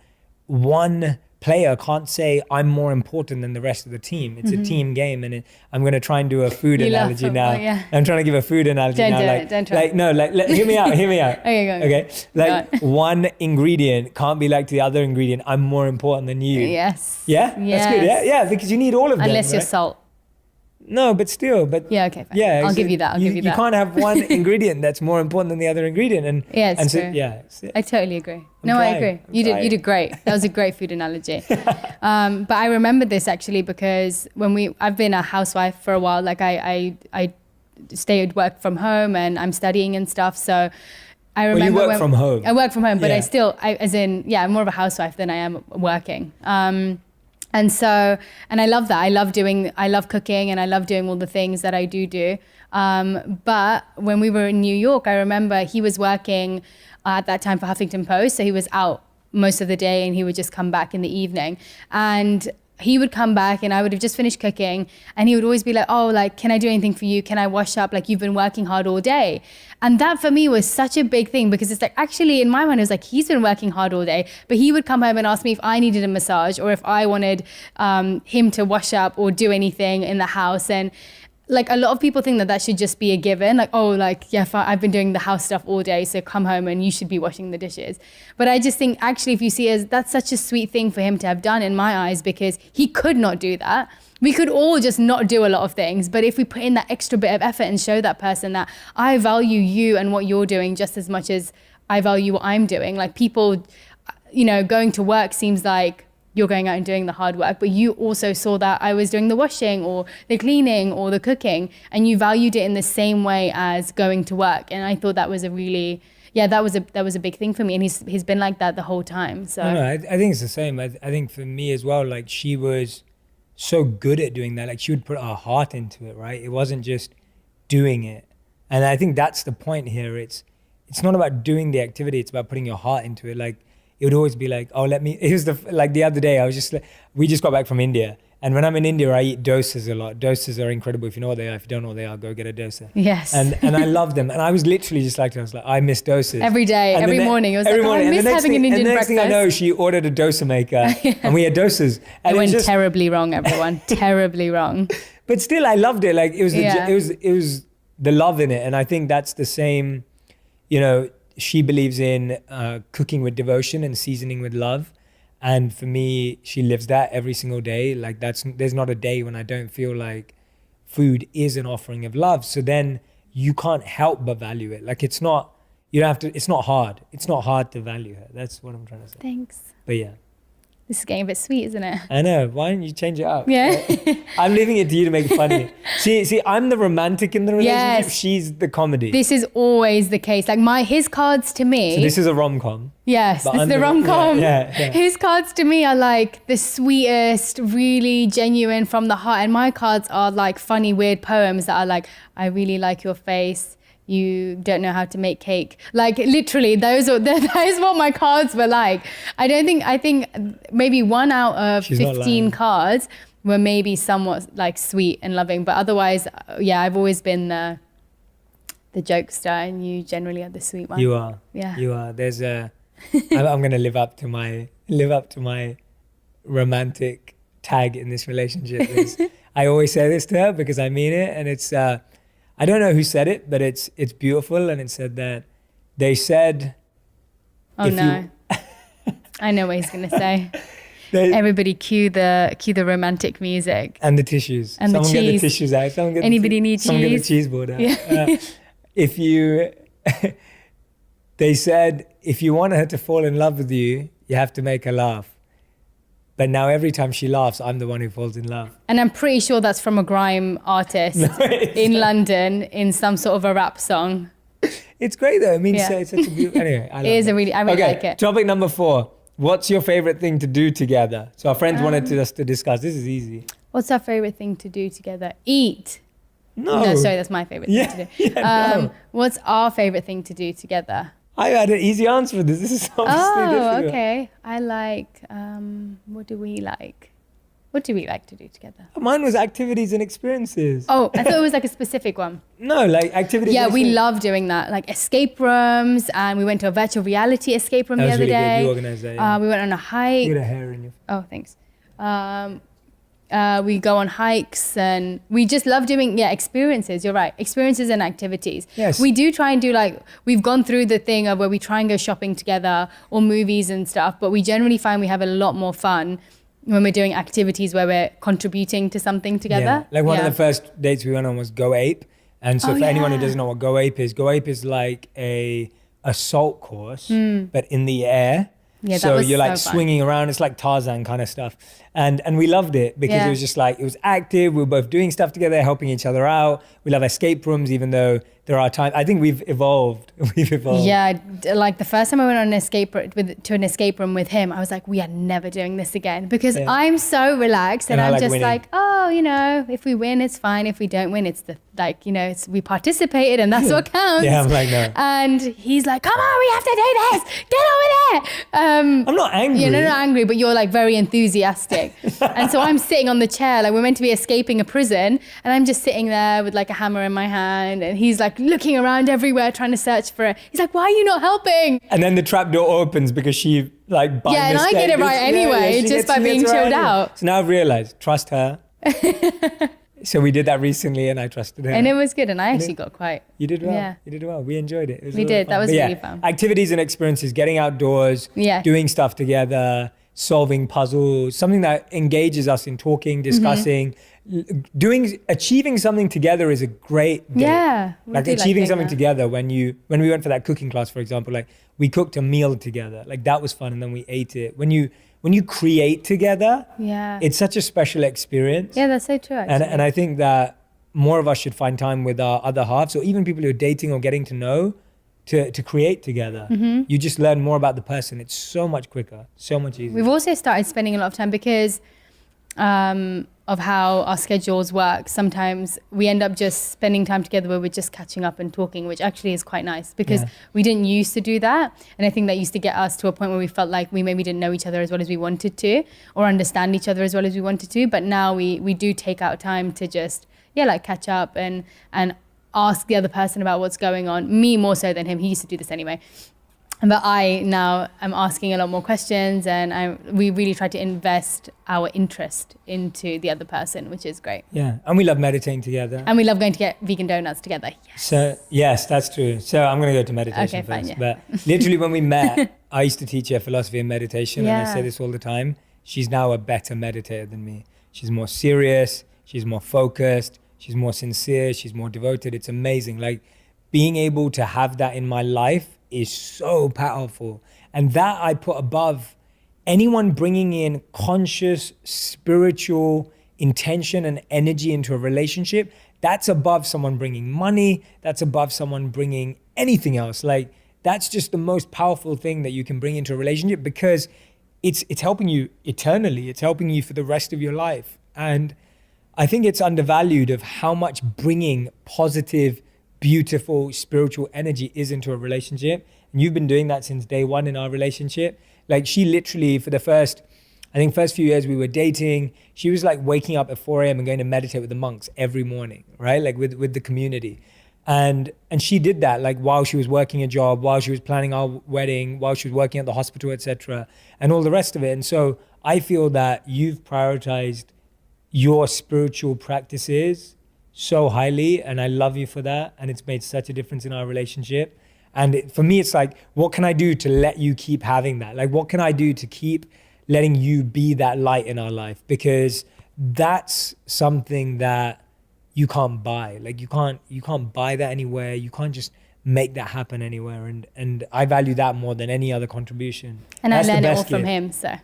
one player can't say, I'm more important than the rest of the team. It's a team game. And I'm going to try and do a food analogy now. I'm trying to give a food analogy now. Don't try. Hear me out. Okay, go. Okay. Like, one ingredient can't be like the other ingredient. I'm more important than you. Yes. Yeah? That's good. Yeah, because you need all of them. Unless you're salt. No, but still, yeah, okay, fine. Yeah, I'll give you that. You can't have one ingredient that's more important than the other ingredient, and it's so, true. Yeah, I totally agree. I agree. You did great. That was a great food analogy. But I remember this actually because I've been a housewife for a while. Like I work from home, and I'm studying and stuff. So I remember you work from home. I work from home, but I'm more of a housewife than I am working. And I love that. I love cooking, and I love doing all the things that I do. But when we were in New York, I remember he was working at that time for Huffington Post. So he was out most of the day, and he would just come back in the evening. And he would come back, and I would have just finished cooking, and he would always be like, oh, like, can I do anything for you? Can I wash up? Like, you've been working hard all day. And that for me was such a big thing, because it's like, actually in my mind, it was like, he's been working hard all day, but he would come home and ask me if I needed a massage, or if I wanted him to wash up or do anything in the house. And like, a lot of people think that should just be a given. Like, oh, like, yeah, I've been doing the house stuff all day, so come home and you should be washing the dishes. But I just think, actually, if you see it as, that's such a sweet thing for him to have done in my eyes, because he could not do that. We could all just not do a lot of things. But if we put in that extra bit of effort and show that person that I value you and what you're doing just as much as I value what I'm doing. Like, people, going to work seems like you're going out and doing the hard work, but you also saw that I was doing the washing or the cleaning or the cooking, and you valued it in the same way as going to work. And I thought that was that was a big thing for me. And he's been like that the whole time. So no, I think it's the same. I think for me as well, like, she was so good at doing that. Like, she would put her heart into it, right? It wasn't just doing it. And I think that's the point here. It's not about doing the activity. It's about putting your heart into it. Like, it would always be like, the other day, we just got back from India. And when I'm in India, I eat dosas a lot. Dosas are incredible. If you know what they are, if you don't know what they are, go get a dosa. Yes. And I love them. And I was literally just like, I miss dosas. Every day, and every morning. It was every like, morning. I miss having an Indian breakfast. And the next thing I know, she ordered a dosa maker and we had dosas. And it went terribly wrong, everyone. Terribly wrong. But still, I loved it. Like it was Yeah. it was the love in it, and I think that's the same. You know, she believes in cooking with devotion and seasoning with love, and for me, she lives that every single day. Like there's not a day when I don't feel like food is an offering of love. So then you can't help but value it. Like it's not. You don't have to. It's not hard. It's not hard to value her. That's what I'm trying to say. Thanks. But yeah. This is getting a bit sweet, isn't it? I know. Why don't you change it up? Yeah. I'm leaving it to you to make it funny. See, I'm the romantic in the relationship. Yes. She's the comedy. This is always the case. Like his cards to me. So this is a rom-com. Yes, But this is I'm the the- rom-com. yeah. His cards to me are like the sweetest, really genuine from the heart. And my cards are like funny, weird poems that are like, I really like your face. You don't know how to make cake. Like literally, that is what my cards were like. I think maybe 1 out of She's not 15 lying. cards were maybe somewhat like sweet and loving. But otherwise, yeah, I've always been the jokester, and you generally are the sweet one. You are. Yeah. You are. There's a. I'm gonna live up to my romantic tag in this relationship. I always say this to her because I mean it, and it's. I don't know who said it, but it's beautiful, and it said that they said. Oh if no. I know what he's gonna say. They, Everybody cue the romantic music. and the tissues. And the Someone get the cheese. tissues out. Someone get Anybody need someone get the cheese? cheese board out. Yeah. If you, they said, if you want her to fall in love with you, you have to make her laugh. But now every time she laughs, I'm the one who falls in love. And I'm pretty sure that's from a grime artist in London in some sort of a rap song. It's great though. It means Yeah. it's such a beautiful. Anyway, I love It is it. I really Okay, like it. topic number 4. What's your favorite thing to do together? So our friends wanted us to discuss. This is easy. What's our favorite thing to do together? Eat. No. No, sorry, that's my favorite thing to do. No. What's our favorite thing to do together? I had an easy answer for this. This is obviously Oh, difficult. okay. I like, what do we like? What do we like to do together? Mine was activities and experiences. Oh, I thought it was like a specific one. No, like activities. Yeah, and we experiences. love doing that. Like escape rooms, and we went to a virtual reality escape room That the was other really good. day. You organised that, yeah. We went on a hike. You had a hair in your. Oh, thanks. We go on hikes, and we just love doing experiences. You're right, experiences and activities. Yes. We do try and do we've gone through the thing of where we try and go shopping together or movies and stuff, but we generally find we have a lot more fun when we're doing activities where we're contributing to something together. Yeah. Like one of the first dates we went on was Go Ape. And so Oh, for anyone who yeah. doesn't know what Go Ape is like a assault course, but in the air. Yeah, that so was you're like so fun. swinging around. It's like Tarzan kind of stuff. And we loved it because Yeah. it was just like, it was active. We were both doing stuff together, helping each other out. We love escape rooms, even though there are times, I think we've evolved. Yeah, like the first time I went on to an escape room with him, I was like, we are never doing this again, because Yeah. I'm so relaxed, and And I I'm like just winning. like, oh, if we win, it's fine. If we don't win, it's we participated, and that's what counts. Yeah, I'm like, no. And he's like, come on, we have to do this. Get over there. I'm not angry. You're not angry, but you're like very enthusiastic. And so I'm sitting on the chair, like we're meant to be escaping a prison, and I'm just sitting there with like a hammer in my hand, and he's like looking around everywhere trying to search for it. He's like, why are you not helping? And then the trap door opens because she like by Yeah, and I mistake get it right anyway, just by being it right chilled anyway. out. So now I've realized, trust her. So we did that recently, and I trusted her. And it was good, and I actually got quite. You did well. Yeah. You did well. We enjoyed it. It was We a lot of did. That fun. was But really fun. Activities and experiences, getting outdoors, Yeah. doing stuff together, solving puzzles, something that engages us in talking, discussing, achieving something together is a great date. Yeah, we Like do like achieving doing something that. together when we went for that cooking class, for example, like we cooked a meal together. Like that was fun, and then we ate it. When you create together, Yeah. it's such a special experience. Yeah, that's so true. Actually. And I think that more of us should find time with our other halves, or even people who are dating or getting to know, to create together. Mm-hmm. You just learn more about the person. It's so much quicker, so much easier. We've also started spending a lot of time because of how our schedules work. Sometimes we end up just spending time together where we're just catching up and talking, which actually is quite nice, because Yeah. we didn't used to do that. And I think that used to get us to a point where we felt like we maybe didn't know each other as well as we wanted to, or understand each other as well as we wanted to. But now we do take out time to just, like catch up and ask the other person about what's going on. Me more so than him. He used to do this anyway. But I now am asking a lot more questions, and we really try to invest our interest into the other person, which is great. Yeah, and we love meditating together. And we love going to get vegan donuts together. Yes. So yes, that's true. So I'm going to go to meditation Okay, fine, first. yeah. But literally when we met, I used to teach her philosophy and meditation, and I Yeah. say this all the time. She's now a better meditator than me. She's more serious. She's more focused. She's more sincere. She's more devoted. It's amazing. Like being able to have that in my life is so powerful. And that I put above anyone bringing in conscious, spiritual intention and energy into a relationship. That's above someone bringing money. That's above someone bringing anything else. Like that's just the most powerful thing that you can bring into a relationship, because it's helping you eternally. It's helping you for the rest of your life. And I think it's undervalued of how much bringing positive, beautiful, spiritual energy is into a relationship. And you've been doing that since day one in our relationship. Like she literally, for the first few years we were dating, she was like waking up at 4 a.m. and going to meditate with the monks every morning, right? Like with the community. And she did that like while she was working a job, while she was planning our wedding, while she was working at the hospital, etc., and all the rest of it. And so I feel that you've prioritized your spiritual practices so highly, and I love you for that. And it's made such a difference in our relationship. And for me, it's like, what can I do to let you keep having that? Like, what can I do to keep letting you be that light in our life? Because that's something that you can't buy. Like you can't buy that anywhere. You can't just make that happen anywhere. And I value that more than any other contribution. And That's I learned the it all best from gift. him, so.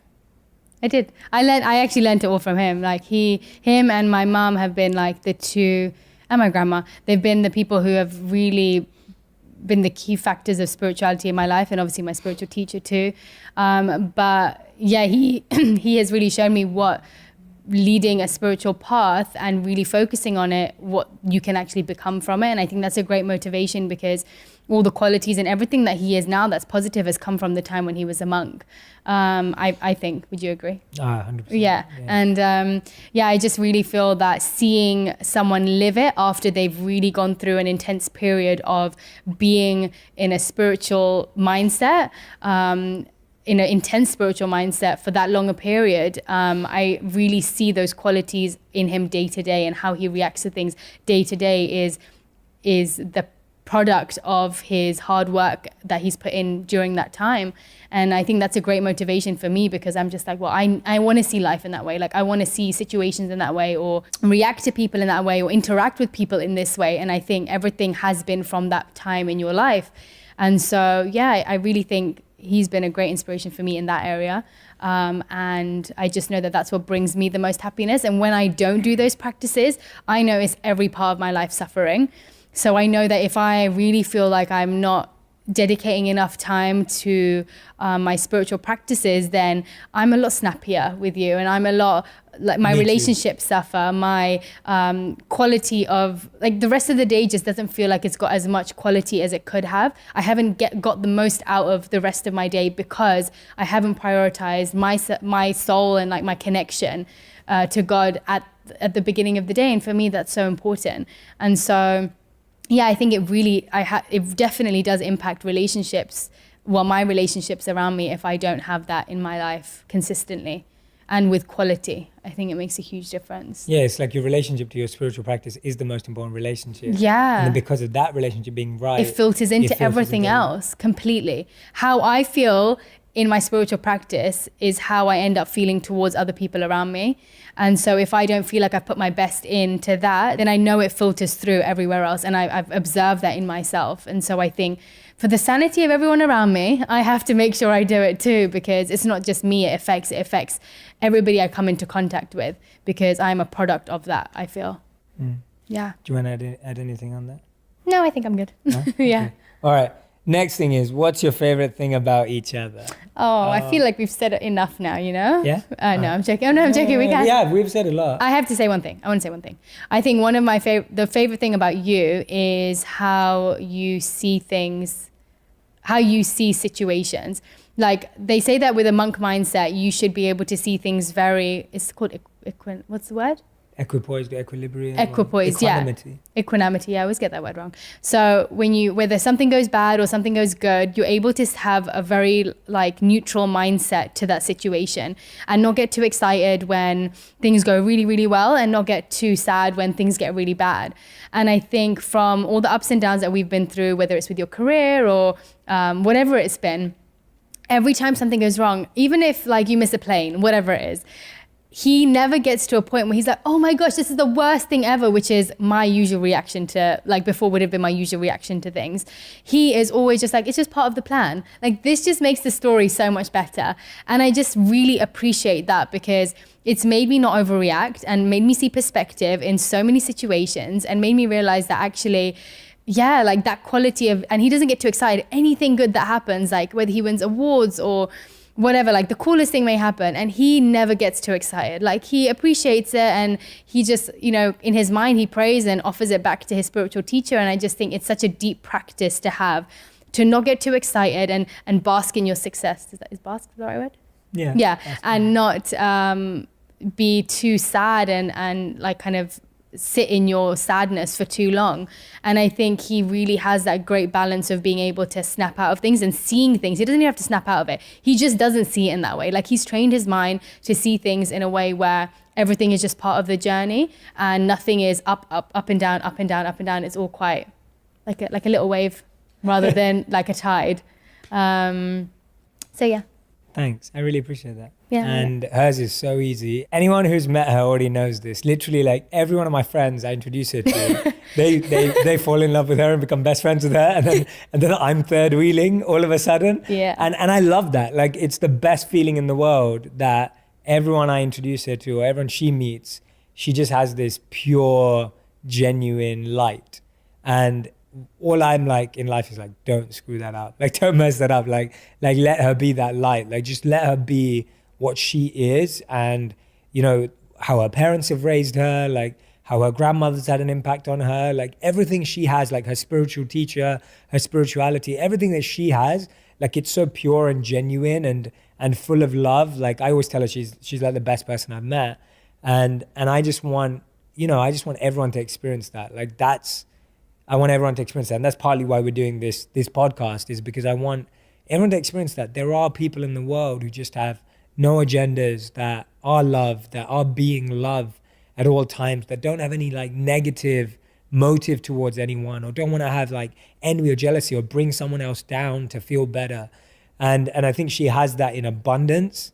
I did. I actually learned it all from him. Like him and my mom have been like the two, and my grandma, they've been the people who have really been the key factors of spirituality in my life, and obviously my spiritual teacher too. But yeah, he has really shown me what leading a spiritual path and really focusing on it, what you can actually become from it. And I think that's a great motivation, because all the qualities and everything that he is now that's positive has come from the time when he was a monk. I think, would you agree? 100%. Yeah. And I just really feel that seeing someone live it after they've really gone through an intense period of being in a spiritual mindset, in an intense spiritual mindset for that longer period, I really see those qualities in him day to day, and how he reacts to things day to day is the product of his hard work that he's put in during that time. And I think that's a great motivation for me, because I'm just like, well, I want to see life in that way. Like I want to see situations in that way, or react to people in that way, or interact with people in this way. And I think everything has been from that time in your life. And so, yeah, I really think he's been a great inspiration for me in that area. And I just know that that's what brings me the most happiness. And when I don't do those practices, I know it's every part of my life suffering. So I know that if I really feel like I'm not dedicating enough time to my spiritual practices, then I'm a lot snappier with you, and I'm a lot like my relationships suffer, my quality of like the rest of the day just doesn't feel like it's got as much quality as it could have. I haven't got the most out of the rest of my day because I haven't prioritized my soul and like my connection to God at the beginning of the day. And for me, that's so important. And so yeah, I think it definitely does impact relationships, my relationships around me, if I don't have that in my life consistently and with quality. I think it makes a huge difference. Yeah, it's like your relationship to your spiritual practice is the most important relationship. Yeah. And then because of that relationship being right, it filters into everything else completely. How I feel in my spiritual practice is how I end up feeling towards other people around me. And so if I don't feel like I've put my best into that, then I know it filters through everywhere else. And I've observed that in myself. And so I think for the sanity of everyone around me, I have to make sure I do it too, because it's not just me, it affects everybody I come into contact with, because I'm a product of that, I feel. Yeah. Do you want to add anything on that? No, I think I'm good. No? Yeah. Okay. All right. Next thing is, what's your favorite thing about each other? Oh, I feel like we've said it enough now, you know? Yeah? No, I'm joking. Oh, no, I'm joking. We can. Yeah, we've said a lot. I have to say one thing. I want to say one thing. I think one of my the favorite thing about you is how you see things, how you see situations. Like they say that with a monk mindset, you should be able to see things it's called, what's the word? Equipoised, equilibrium. Equipoised, yeah. Equanimity. I always get that word wrong. So whether something goes bad or something goes good, you're able to have a very like neutral mindset to that situation and not get too excited when things go really, really well and not get too sad when things get really bad. And I think from all the ups and downs that we've been through, whether it's with your career or whatever it's been, every time something goes wrong, even if like you miss a plane, whatever it is, he never gets to a point where he's like, oh my gosh, this is the worst thing ever, which is my usual reaction to, like before would have been my usual reaction to things. He is always just like, it's just part of the plan. Like this just makes the story so much better. And I just really appreciate that because it's made me not overreact and made me see perspective in so many situations and made me realize that actually, yeah, like that quality of, and he doesn't get too excited. Anything good that happens, like whether he wins awards or whatever, like the coolest thing may happen and he never gets too excited. Like he appreciates it and he just, in his mind, he prays and offers it back to his spiritual teacher. And I just think it's such a deep practice to have, to not get too excited and bask in your success. Is bask the right word? Yeah. Yeah. And not be too sad and like kind of sit in your sadness for too long. And I think he really has that great balance of being able to snap out of things and seeing things. He doesn't even have to snap out of it. He just doesn't see it in that way. Like he's trained his mind to see things in a way where everything is just part of the journey and nothing is up and down, up and down, up and down. It's all quite like a little wave rather than like a tide. So yeah. Thanks. I really appreciate that. Yeah. And hers is so easy. Anyone who's met her already knows this. Literally, like every one of my friends I introduce her to, they fall in love with her and become best friends with her. And then I'm third wheeling all of a sudden. Yeah. And I love that. Like it's the best feeling in the world that everyone I introduce her to or everyone she meets, she just has this pure, genuine light. And all I'm like in life is like, don't screw that up. Like, don't mess that up. Like let her be that light. Like, just let her be what she is. And, how her parents have raised her, like how her grandmother's had an impact on her, like everything she has, like her spiritual teacher, her spirituality, everything that she has, like it's so pure and genuine and full of love. Like I always tell her she's like the best person I've met. And I just want, everyone to experience that. Like I want everyone to experience that. And that's partly why we're doing this podcast, is because I want everyone to experience that. There are people in the world who just have no agendas, that are love, that are being love at all times, that don't have any like negative motive towards anyone or don't want to have like envy or jealousy or bring someone else down to feel better. And I think she has that in abundance.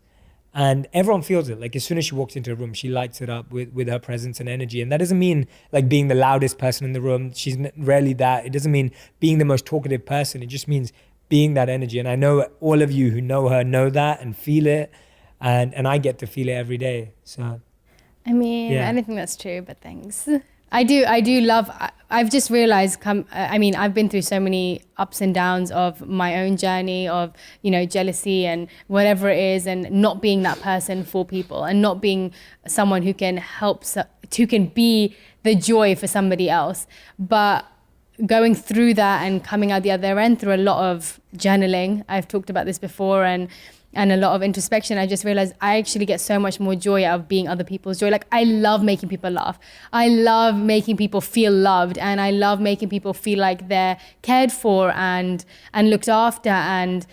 And everyone feels it. Like as soon as she walks into a room, she lights it up with her presence and energy. And that doesn't mean like being the loudest person in the room. She's rarely that. It doesn't mean being the most talkative person. It just means being that energy. And I know all of you who know her know that and feel it. And I get to feel it every day. So, I mean, yeah. I don't think that's true, but thanks. I do love, I've just realized, I've been through so many ups and downs of my own journey of, jealousy and whatever it is, and not being that person for people and not being someone who can who can be the joy for somebody else. But going through that and coming out the other end through a lot of journaling, I've talked about this before, and a lot of introspection, I just realized I actually get so much more joy out of being other people's joy. Like I love making people laugh. I love making people feel loved, and I love making people feel like they're cared for and looked after and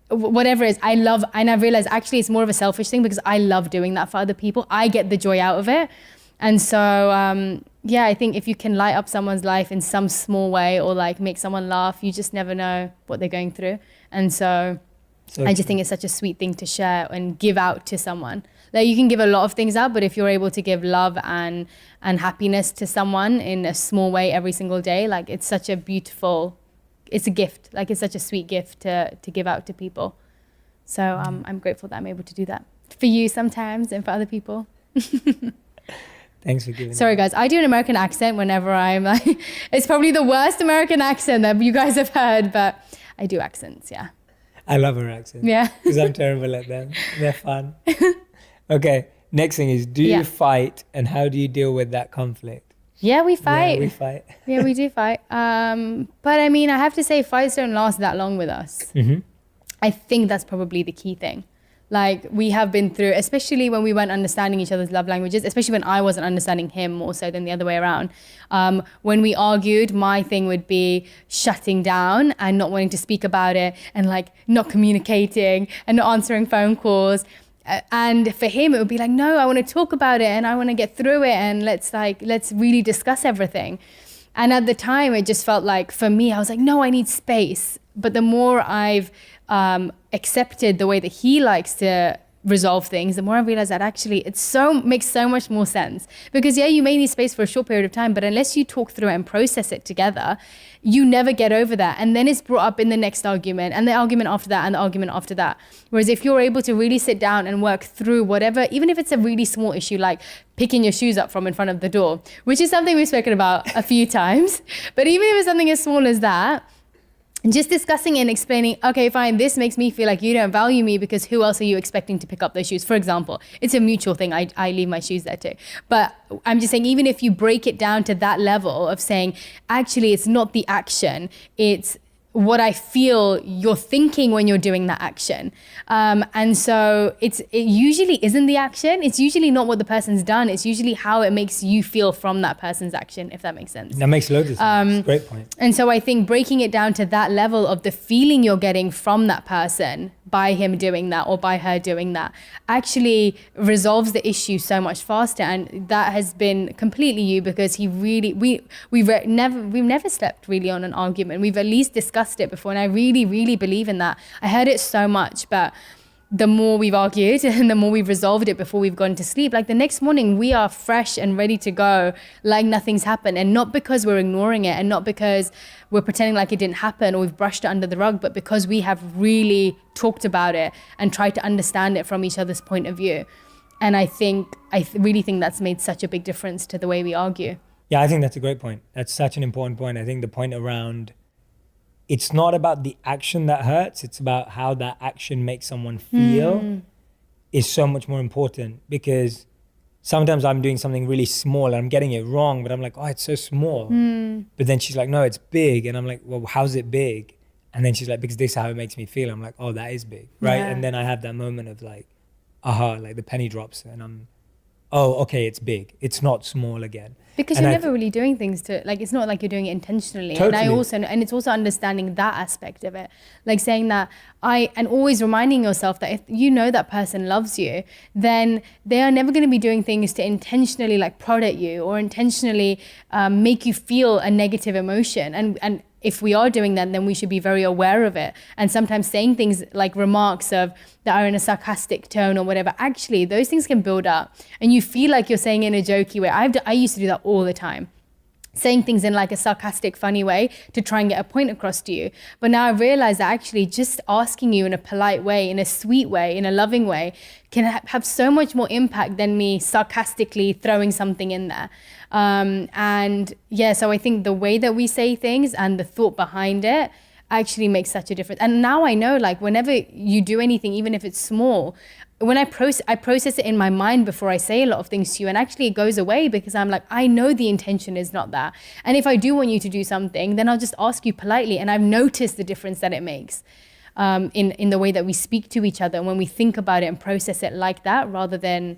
whatever it is. I love, and I've realized actually it's more of a selfish thing because I love doing that for other people. I get the joy out of it. And so, I think if you can light up someone's life in some small way or like make someone laugh, you just never know what they're going through. And so I just think it's such a sweet thing to share and give out to someone. Like you can give a lot of things out, but if you're able to give love and happiness to someone in a small way every single day, like it's such a beautiful, it's a gift. Like it's such a sweet gift to give out to people. So I'm grateful that I'm able to do that for you sometimes and for other people. Thanks for giving. Sorry guys, I do an American accent whenever I'm like, it's probably the worst American accent that you guys have heard, but I do accents, yeah. I love her accent. Yeah. Because I'm terrible at them. They're fun. Okay. Next thing is, do you fight, and how do you deal with that conflict? Yeah, we fight. Yeah, we fight. Yeah, we do fight. But I mean, I have to say fights don't last that long with us. Mm-hmm. I think that's probably the key thing. Like we have been through, especially when we weren't understanding each other's love languages, especially when I wasn't understanding him more so than the other way around. When we argued, my thing would be shutting down and not wanting to speak about it and like not communicating and not answering phone calls. And for him, it would be like, no, I want to talk about it and I want to get through it and let's really discuss everything. And at the time, it just felt like, for me, I was like, no, I need space. But the more I've accepted the way that he likes to resolve things, the more I realize that actually makes so much more sense. Because yeah, you may need space for a short period of time, but unless you talk through it and process it together, you never get over that. And then it's brought up in the next argument and the argument after that and the argument after that. Whereas if you're able to really sit down and work through whatever, even if it's a really small issue, like picking your shoes up from in front of the door, which is something we've spoken about a few times, but even if it's something as small as that, just discussing it and explaining, okay, fine, this makes me feel like you don't value me because who else are you expecting to pick up those shoes? For example, it's a mutual thing. I leave my shoes there too. But I'm just saying, even if you break it down to that level of saying, actually, it's not the action, it's what I feel you're thinking when you're doing that action. And so it usually isn't the action. It's usually not what the person's done. It's usually how it makes you feel from that person's action, if that makes sense. That makes loads of sense. Great point. And so I think breaking it down to that level of the feeling you're getting from that person by him doing that or by her doing that actually resolves the issue so much faster. And that has been completely you, because he really, we've never slept really on an argument. We've at least discussed it before. And I really, really believe in that. I heard it so much, but the more we've argued and the more we've resolved it before we've gone to sleep, like the next morning we are fresh and ready to go, like nothing's happened. And not because we're ignoring it and not because we're pretending like it didn't happen or we've brushed it under the rug, but because we have really talked about it and tried to understand it from each other's point of view. And I really think that's made such a big difference to the way we argue. Yeah, I think that's a great point. That's such an important point. I think the point around, it's not about the action that hurts, it's about how that action makes someone feel is so much more important. Because sometimes I'm doing something really small and I'm getting it wrong, but I'm like, oh, it's so small. But then she's like, no, it's big. And I'm like, well, how's it big? And then she's like, because this is how it makes me feel. I'm like, oh, that is big, right? Yeah. And then I have that moment of like, aha, like the penny drops and I'm, oh, okay, it's big. It's not small again. Because you're never really doing things to, like, it's not like you're doing it intentionally. Totally. And it's also understanding that aspect of it. Like saying that and always reminding yourself that if you know that person loves you, then they are never going to be doing things to intentionally like prod at you or intentionally make you feel a negative emotion. And if we are doing that, then we should be very aware of it. And sometimes saying things like remarks that are in a sarcastic tone or whatever, actually those things can build up and you feel like you're saying it in a jokey way. I used to do that all the time, saying things in like a sarcastic, funny way to try and get a point across to you. But now I realize that actually just asking you in a polite way, in a sweet way, in a loving way, can have so much more impact than me sarcastically throwing something in there. And yeah, so I think the way that we say things and the thought behind it actually makes such a difference. And now I know, like, whenever you do anything, even if it's small, when I process it in my mind before I say a lot of things to you, and actually it goes away because I'm like, I know the intention is not that. And if I do want you to do something, then I'll just ask you politely. And I've noticed the difference that it makes in the way that we speak to each other and when we think about it and process it like that, rather than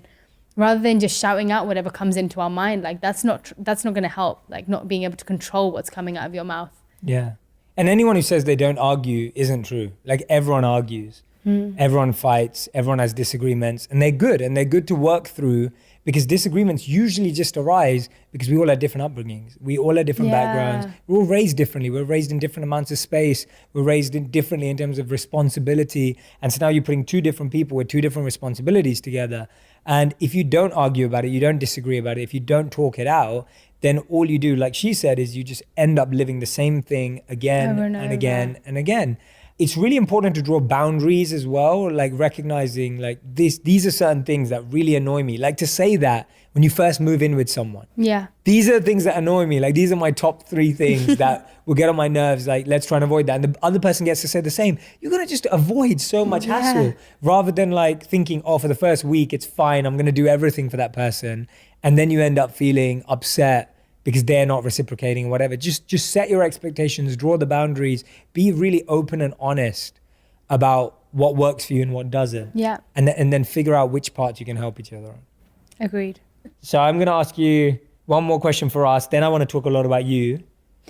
just shouting out whatever comes into our mind. Like that's not going to help, like not being able to control what's coming out of your mouth. Yeah. And anyone who says they don't argue isn't true. Like everyone argues. Everyone fights, everyone has disagreements, and they're good to work through, because disagreements usually just arise because we all have different upbringings. We all have different backgrounds. We're all raised differently. We're raised in different amounts of space. We're raised differently in terms of responsibility. And so now you're putting two different people with two different responsibilities together. And if you don't argue about it, you don't disagree about it, if you don't talk it out, then all you do, like she said, is you just end up living the same thing again and again and again. It's really important to draw boundaries as well, like recognizing like these are certain things that really annoy me. Like to say that when you first move in with someone. Yeah. These are the things that annoy me. Like these are my top 3 things that will get on my nerves. Like let's try and avoid that. And the other person gets to say the same. You're going to just avoid so much hassle rather than like thinking, oh, for the first week, it's fine. I'm going to do everything for that person. And then you end up feeling upset because they're not reciprocating or whatever. Just set your expectations, draw the boundaries, be really open and honest about what works for you and what doesn't. Yeah. And then figure out which parts you can help each other on. Agreed. So I'm going to ask you one more question for us. Then I want to talk a lot about you.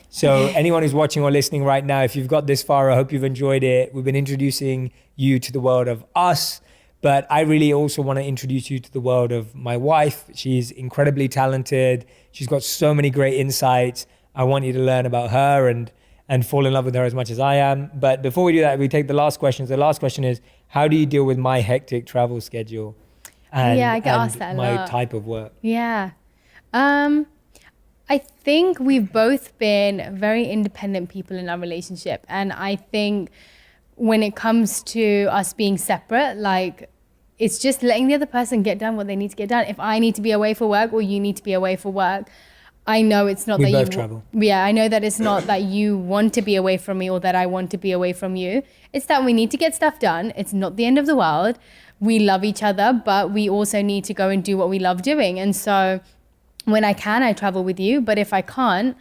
So anyone who's watching or listening right now, if you've got this far, I hope you've enjoyed it. We've been introducing you to the world of us, but I really also want to introduce you to the world of my wife. She's incredibly talented. She's got so many great insights. I want you to learn about her and fall in love with her as much as I am. But before we do that, we take the last question. The last question is, how do you deal with my hectic travel schedule and, I get asked that a my lot. type of work? Yeah. I think we've both been very independent people in our relationship. And I think when it comes to us being separate, like, it's just letting the other person get done what they need to get done. If I need to be away for work or you need to be away for work, I know it's not We that both you travel. Yeah, I know that it's not that you want to be away from me or that I want to be away from you. It's that we need to get stuff done. It's not the end of the world. We love each other, but we also need to go and do what we love doing. And so when I can, I travel with you. But if I can't,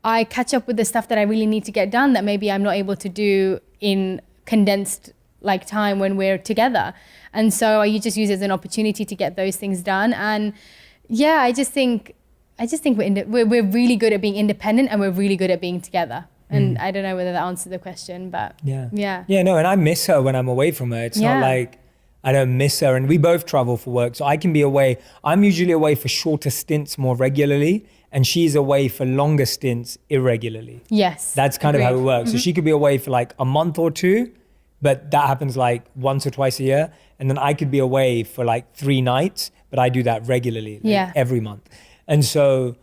I catch up with the stuff that I really need to get done that maybe I'm not able to do in condensed like time when we're together. And so you just use it as an opportunity to get those things done. And yeah, I just think we're really good at being independent and we're really good at being together. And I don't know whether that answered the question, but yeah. No, and I miss her when I'm away from her. It's not like I don't miss her. And we both travel for work, so I can be away. I'm usually away for shorter stints more regularly, and she's away for longer stints irregularly. Yes. That's kind of how it works. So she could be away for like a month or two, but that happens like once or twice a year. And then I could be away for like 3 nights, but I do that regularly, like every month. And so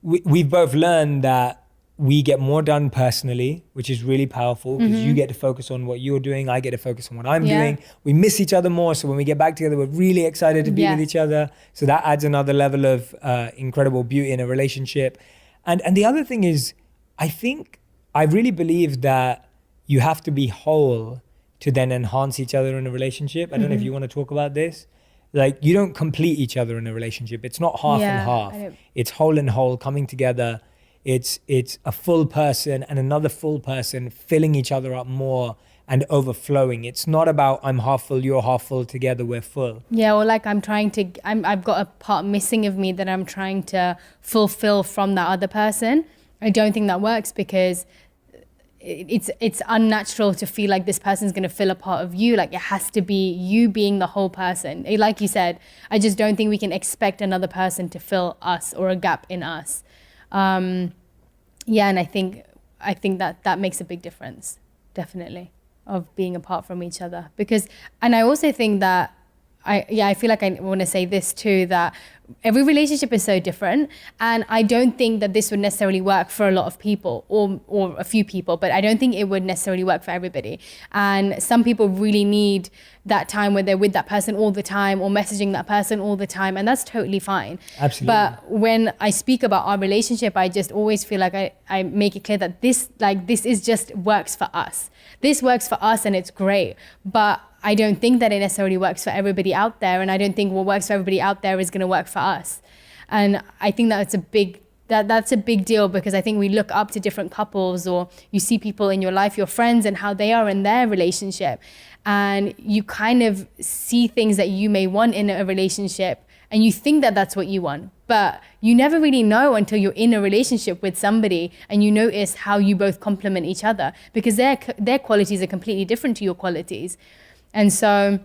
we've both learned that we get more done personally, which is really powerful because you get to focus on what you're doing. I get to focus on what I'm doing. We miss each other more. So when we get back together, we're really excited to be with each other. So that adds another level of incredible beauty in a relationship. And the other thing is, I really believe that you have to be whole to then enhance each other in a relationship. I don't know if you want to talk about this. Like, you don't complete each other in a relationship. It's not half and half. It's whole and whole coming together. It's a full person and another full person filling each other up more and overflowing. It's not about I'm half full, you're half full, together we're full. Yeah, or like I've got a part missing of me that I'm trying to fulfill from that other person. I don't think that works because it's unnatural to feel like this person's going to fill a part of you. Like, it has to be you being the whole person. Like you said, I just don't think we can expect another person to fill us or a gap in us. And I think that makes a big difference, definitely, of being apart from each other. And I also think that I feel like I want to say this too, that every relationship is so different, and I don't think that this would necessarily work for a lot of people or a few people, but I don't think it would necessarily work for everybody. And some people really need that time where they're with that person all the time or messaging that person all the time, and that's totally fine. Absolutely. But when I speak about our relationship, I just always feel like I make it clear that this is just works for us. This works for us and it's great, but I don't think that it necessarily works for everybody out there, and I don't think what works for everybody out there is going to work for us. And I think that's a big deal, because I think we look up to different couples, or you see people in your life, your friends, and how they are in their relationship, and you kind of see things that you may want in a relationship, and you think that that's what you want, but you never really know until you're in a relationship with somebody and you notice how you both complement each other, because their qualities are completely different to your qualities. And so,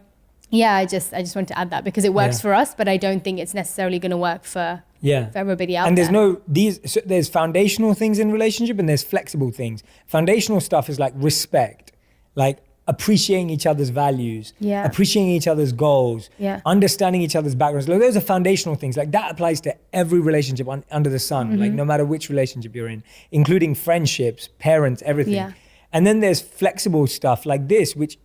yeah, I just want to add that, because it works for us, but I don't think it's necessarily going to work for everybody out there. And there's foundational things in relationship and there's flexible things. Foundational stuff is like respect, like appreciating each other's values, appreciating each other's goals, understanding each other's backgrounds. Like, those are foundational things. Like, that applies to every relationship under the sun, like no matter which relationship you're in, including friendships, parents, everything. Yeah. And then there's flexible stuff like this, which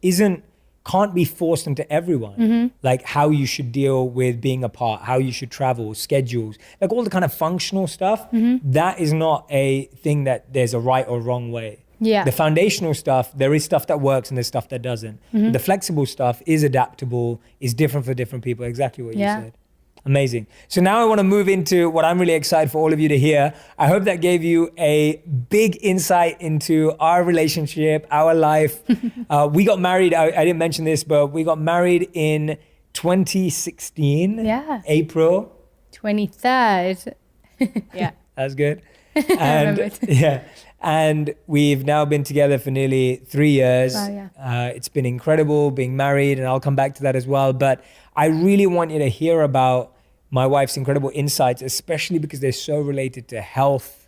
can't be forced into everyone. Like how you should deal with being apart, how you should travel, schedules, like all the kind of functional stuff. That is not a thing that there's a right or wrong way. Yeah. The foundational stuff, there is stuff that works and there's stuff that doesn't. The flexible stuff is adaptable, is different for different people. Exactly what you said. Amazing. So now I want to move into what I'm really excited for all of you to hear. I hope that gave you a big insight into our relationship, our life. We got married, I didn't mention this, but we got married in 2016, Yeah. April. 23rd. Yeah. That's good. remembered. Yeah. And we've now been together for nearly 3 years. Wow, yeah. It's been incredible being married, and I'll come back to that as well. But I really want you to hear about my wife's incredible insights, especially because they're so related to health,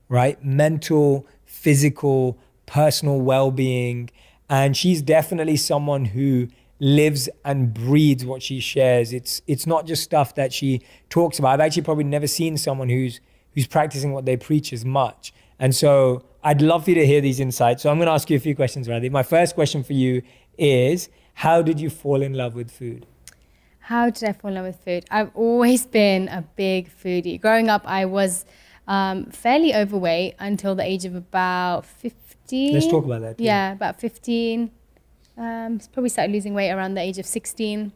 right? Mental, physical, personal well-being. And she's definitely someone who lives and breathes what she shares. It's not just stuff that she talks about. I've actually probably never seen someone who's practicing what they preach as much. And so I'd love for you to hear these insights. So I'm going to ask you a few questions, Radhi. My first question for you is, how did you fall in love with food? How did I fall in love with food? I've always been a big foodie. Growing up, I was fairly overweight until the age of about 15. Let's talk about that. Yeah, about 15. Probably started losing weight around the age of 16.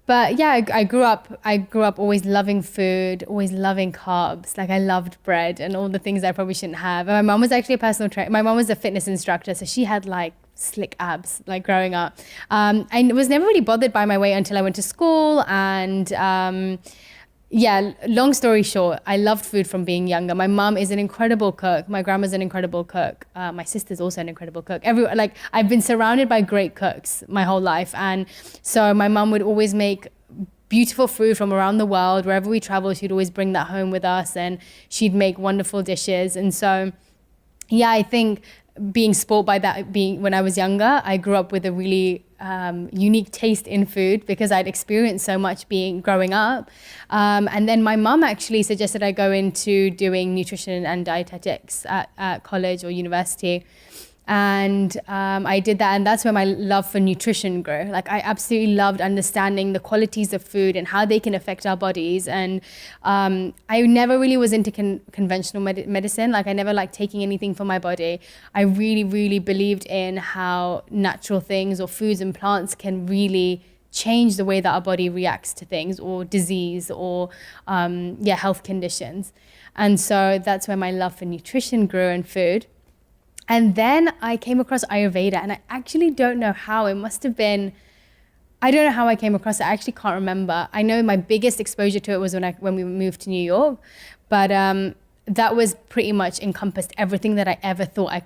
But yeah, I grew up always loving food, always loving carbs. Like I loved bread and all the things I probably shouldn't have. And my mom was actually a personal trainer. My mom was a fitness instructor, so she had like slick abs like growing up. I was never really bothered by my weight until I went to school. And yeah, long story short, I loved food from being younger. My mom is an incredible cook. My grandma's an incredible cook. My sister's also an incredible cook. I've been surrounded by great cooks my whole life. And so my mom would always make beautiful food from around the world. Wherever we traveled, she'd always bring that home with us, and she'd make wonderful dishes. And so, yeah, I think being spoiled by that, when I was younger, I grew up with a really unique taste in food because I'd experienced so much growing up. And then my mum actually suggested I go into doing nutrition and dietetics at college or university. And I did that, and that's where my love for nutrition grew. Like I absolutely loved understanding the qualities of food and how they can affect our bodies. And I never really was into conventional medicine. Like I never liked taking anything for my body. I really, really believed in how natural things or foods and plants can really change the way that our body reacts to things or disease or health conditions. And so that's where my love for nutrition grew and food. And then I came across Ayurveda, and I actually don't know how. It must have been, I don't know how I came across it. I actually can't remember. I know my biggest exposure to it was when we moved to New York, but that was pretty much encompassed everything that I ever thought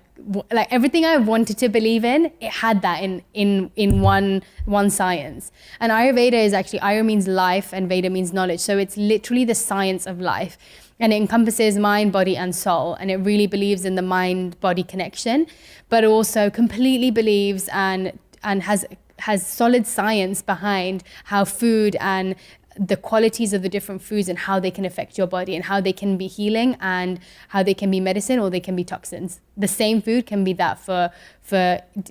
like everything I wanted to believe in, it had that in one science. And Ayurveda is actually, Ayur means life and Veda means knowledge. So it's literally the science of life. And it encompasses mind, body, and soul. And it really believes in the mind-body connection, but also completely believes and has solid science behind how food and the qualities of the different foods and how they can affect your body and how they can be healing and how they can be medicine or they can be toxins. The same food can be that for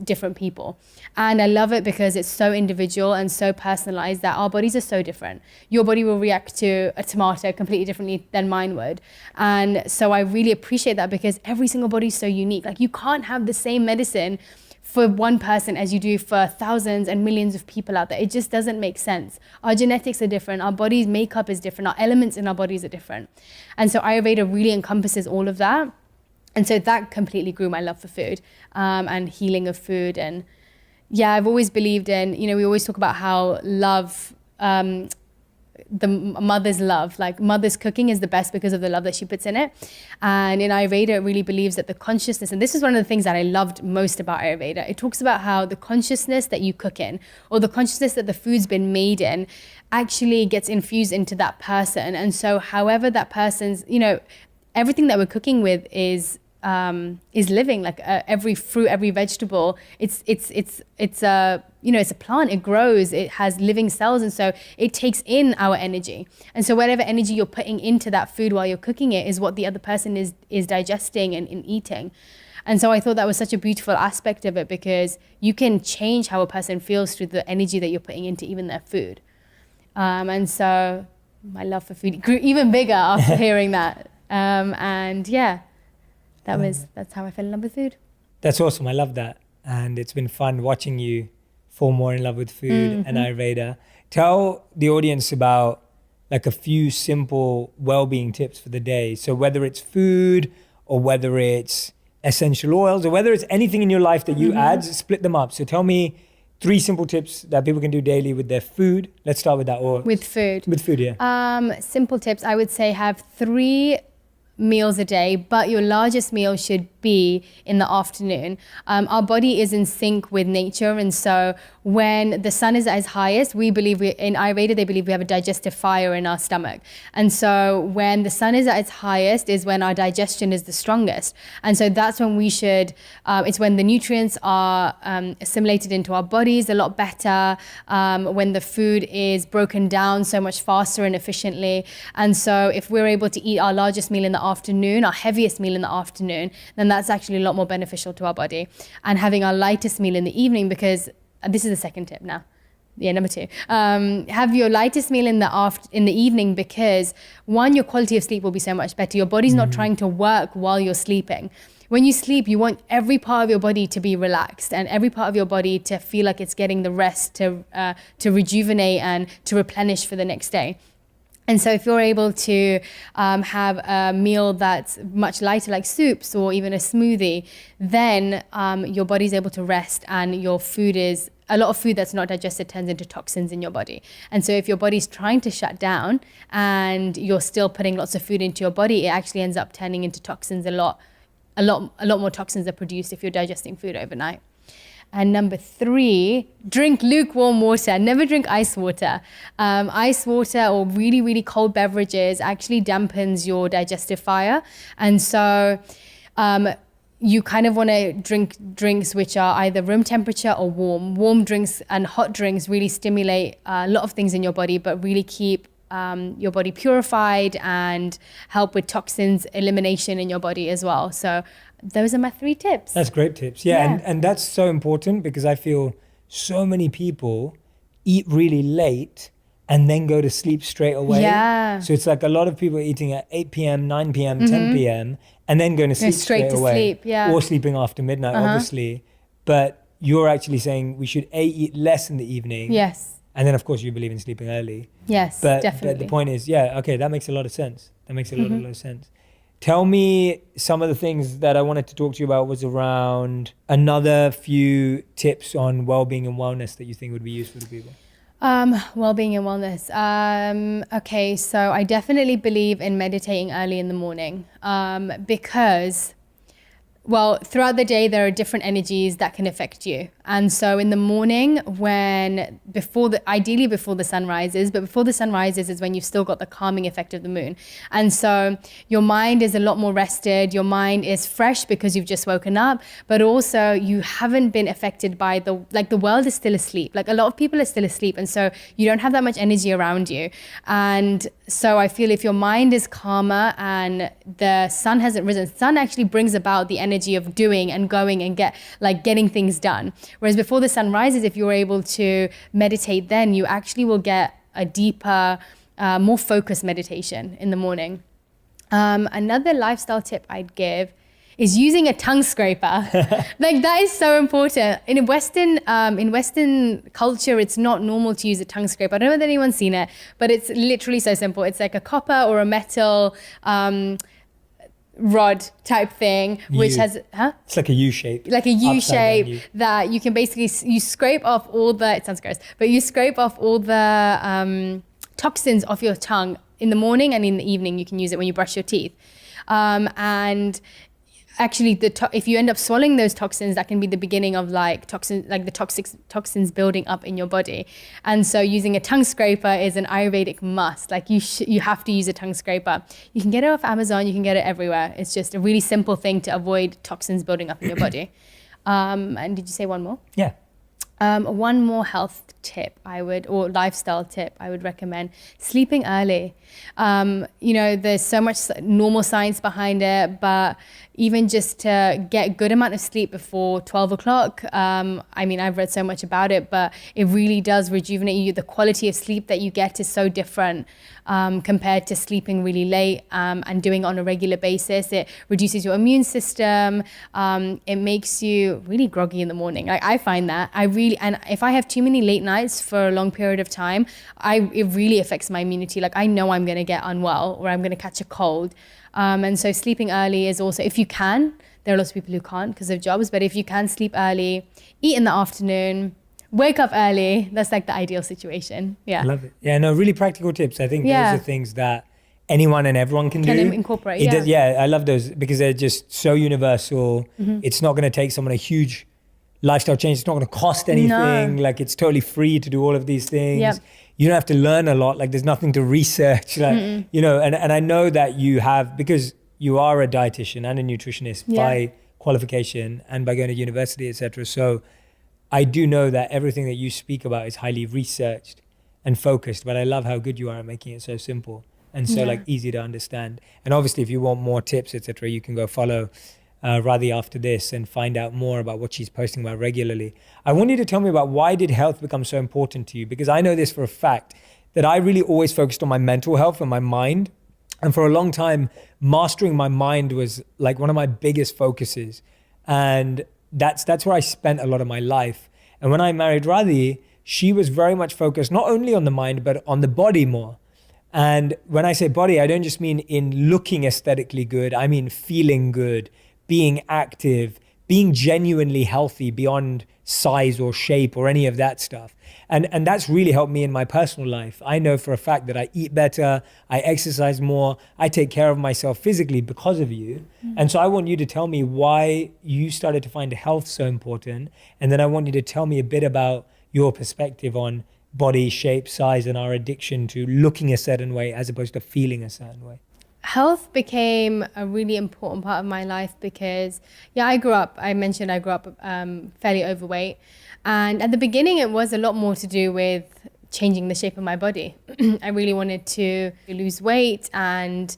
different people. And I love it because it's so individual and so personalized that our bodies are so different. Your body will react to a tomato completely differently than mine would. And so I really appreciate that because every single body is so unique. Like you can't have the same medicine for one person as you do for thousands and millions of people out there. It just doesn't make sense. Our genetics are different, our body's makeup is different, our elements in our bodies are different. And so Ayurveda really encompasses all of that. And so that completely grew my love for food and healing of food. And yeah, I've always believed in, we always talk about how love, the mother's love, like mother's cooking is the best because of the love that she puts in it. And in Ayurveda, it really believes that the consciousness, and this is one of the things that I loved most about Ayurveda, it talks about how the consciousness that you cook in or the consciousness that the food's been made in actually gets infused into that person. And so however that person's, everything that we're cooking with is living. Like every fruit, every vegetable, it's a plant. It grows. It has living cells, and so it takes in our energy. And so whatever energy you're putting into that food while you're cooking it is what the other person is digesting and eating. And so I thought that was such a beautiful aspect of it because you can change how a person feels through the energy that you're putting into even their food. And so my love for food grew even bigger after hearing that. And yeah. That's how I fell in love with food. That's awesome. I love that. And it's been fun watching you fall more in love with food and Ayurveda. Tell the audience about like a few simple well-being tips for the day. So whether it's food or whether it's essential oils or whether it's anything in your life that you add, split them up. So tell me 3 simple tips that people can do daily with their food. Let's start with that. Or With food. With food, yeah. Simple tips, I would say have 3 meals a day, but your largest meal should be in the afternoon. Our body is in sync with nature, and so when the sun is at its highest, we believe in Ayurveda, they believe we have a digestive fire in our stomach. And so when the sun is at its highest is when our digestion is the strongest. And so that's when we should, it's when the nutrients are assimilated into our bodies a lot better, when the food is broken down so much faster and efficiently. And so if we're able to eat our largest meal in the afternoon, our heaviest meal in the afternoon, then that's actually a lot more beneficial to our body. And having our lightest meal in the evening, because this is the second tip now. Yeah, number 2. Have your lightest meal in the evening, because 1, your quality of sleep will be so much better. Your body's not trying to work while you're sleeping. When you sleep, you want every part of your body to be relaxed and every part of your body to feel like it's getting the rest to rejuvenate and to replenish for the next day. And so if you're able to have a meal that's much lighter, like soups or even a smoothie, then your body's able to rest, and your food is, a lot of food that's not digested turns into toxins in your body. And so if your body's trying to shut down and you're still putting lots of food into your body, it actually ends up turning into toxins a lot more toxins are produced if you're digesting food overnight. And number 3, drink lukewarm water. Never drink ice water. Ice water or really, really cold beverages actually dampens your digestive fire. And so you kind of want to drink drinks which are either room temperature or warm. Warm drinks and hot drinks really stimulate a lot of things in your body, but really keep your body purified and help with toxins elimination in your body as well. So those are my 3 tips. That's great tips. Yeah. And that's so important, because I feel so many people eat really late and then go to sleep straight away. Yeah. So it's like a lot of people eating at 8 p.m., 9 p.m., 10 p.m. and then going to sleep straight away. Sleep, yeah. Or sleeping after midnight, obviously. But you're actually saying we should eat less in the evening. Yes. And then, of course, you believe in sleeping early. Yes, definitely. But the point is, that makes a lot of sense. That makes a lot of sense. Tell me some of the things that I wanted to talk to you about was around another few tips on well-being and wellness that you think would be useful to people. Well-being and wellness. Okay, so I definitely believe in meditating early in the morning, because, well, throughout the day, there are different energies that can affect you. And so in the morning, ideally before the sun rises, but before the sun rises is when you've still got the calming effect of the moon. And so your mind is a lot more rested. Your mind is fresh because you've just woken up, but also you haven't been affected by the world is still asleep. Like a lot of people are still asleep. And so you don't have that much energy around you. And so I feel if your mind is calmer and the sun hasn't risen, sun actually brings about the energy of doing and going and getting things done. Whereas before the sun rises, if you're able to meditate, then you actually will get a deeper, more focused meditation in the morning. Another lifestyle tip I'd give is using a tongue scraper. That is so important. In Western culture, it's not normal to use a tongue scraper. I don't know if anyone's seen it, but it's literally so simple. It's like a copper or a metal rod type thing, which has It's like a U shape. Like a U shape that you can basically you scrape off all the. It sounds gross, but you scrape off all the toxins off your tongue in the morning, and in the evening you can use it when you brush your teeth. And actually, if you end up swallowing those toxins, that can be the beginning of the toxins building up in your body. And so using a tongue scraper is an Ayurvedic must. Like you have to use a tongue scraper. You can get it off Amazon. You can get it everywhere. It's just a really simple thing to avoid toxins building up in your body. And did you say one more? Yeah. One more health tip or lifestyle tip I would recommend: sleeping early. There's so much normal science behind it, but even just to get good amount of sleep before 12 o'clock. I've read so much about it, but it really does rejuvenate you. The quality of sleep that you get is so different compared to sleeping really late and doing it on a regular basis. It reduces your immune system. It makes you really groggy in the morning. I find that. I really really, and if I have too many late nights for a long period of time, it really affects my immunity. Like I know I'm going to get unwell or I'm going to catch a cold. And so sleeping early is also, if you can, there are lots of people who can't because of jobs, but if you can sleep early, eat in the afternoon, wake up early, that's like the ideal situation. Yeah. I love it. Yeah, no, really practical tips. I think those are things that anyone and everyone can do. Incorporate, I love those because they're just so universal. It's not going to take someone a huge lifestyle change. It's not going to cost anything. No. Like it's totally free to do all of these things. Yep. You don't have to learn a lot. Like there's nothing to research. Like, you know, and I know that you have, because you are a dietitian and a nutritionist by qualification and by going to university, etc. So I do know that everything that you speak about is highly researched and focused, but I love how good you are at making it so simple and so like easy to understand. And obviously if you want more tips, etc., you can go follow Radhi after this and find out more about what she's posting about regularly. I want you to tell me about why did health become so important to you? Because I know this for a fact that I really always focused on my mental health and my mind. And for a long time, mastering my mind was like one of my biggest focuses. And that's where I spent a lot of my life. And when I married Radhi, she was very much focused not only on the mind, but on the body more. And when I say body, I don't just mean in looking aesthetically good. I mean feeling good, being active, being genuinely healthy beyond size or shape or any of that stuff. And that's really helped me in my personal life. I know for a fact that I eat better, I exercise more, I take care of myself physically because of you. And so I want you to tell me why you started to find health so important. And then I want you to tell me a bit about your perspective on body shape, size, and our addiction to looking a certain way as opposed to feeling a certain way. Health became a really important part of my life because, I grew up fairly overweight. And at the beginning, it was a lot more to do with changing the shape of my body. I really wanted to lose weight. And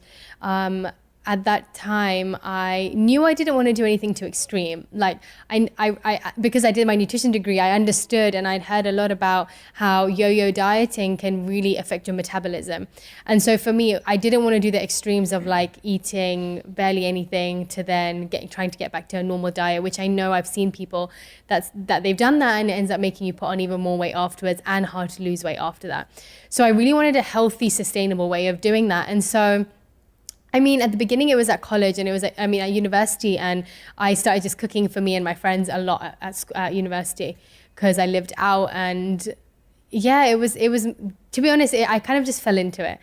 at that time, I knew I didn't want to do anything too extreme. Like I because I did my nutrition degree, I understood and I'd heard a lot about how yo-yo dieting can really affect your metabolism. And so for me, I didn't want to do the extremes of like eating barely anything to then trying to get back to a normal diet, which I know I've seen people that they've done that and it ends up making you put on even more weight afterwards and hard to lose weight after that. So I really wanted a healthy, sustainable way of doing that. And so I mean, at the beginning, it was at college and it was, at university, and I started just cooking for me and my friends a lot at university because I lived out. And it was, to be honest, I kind of just fell into it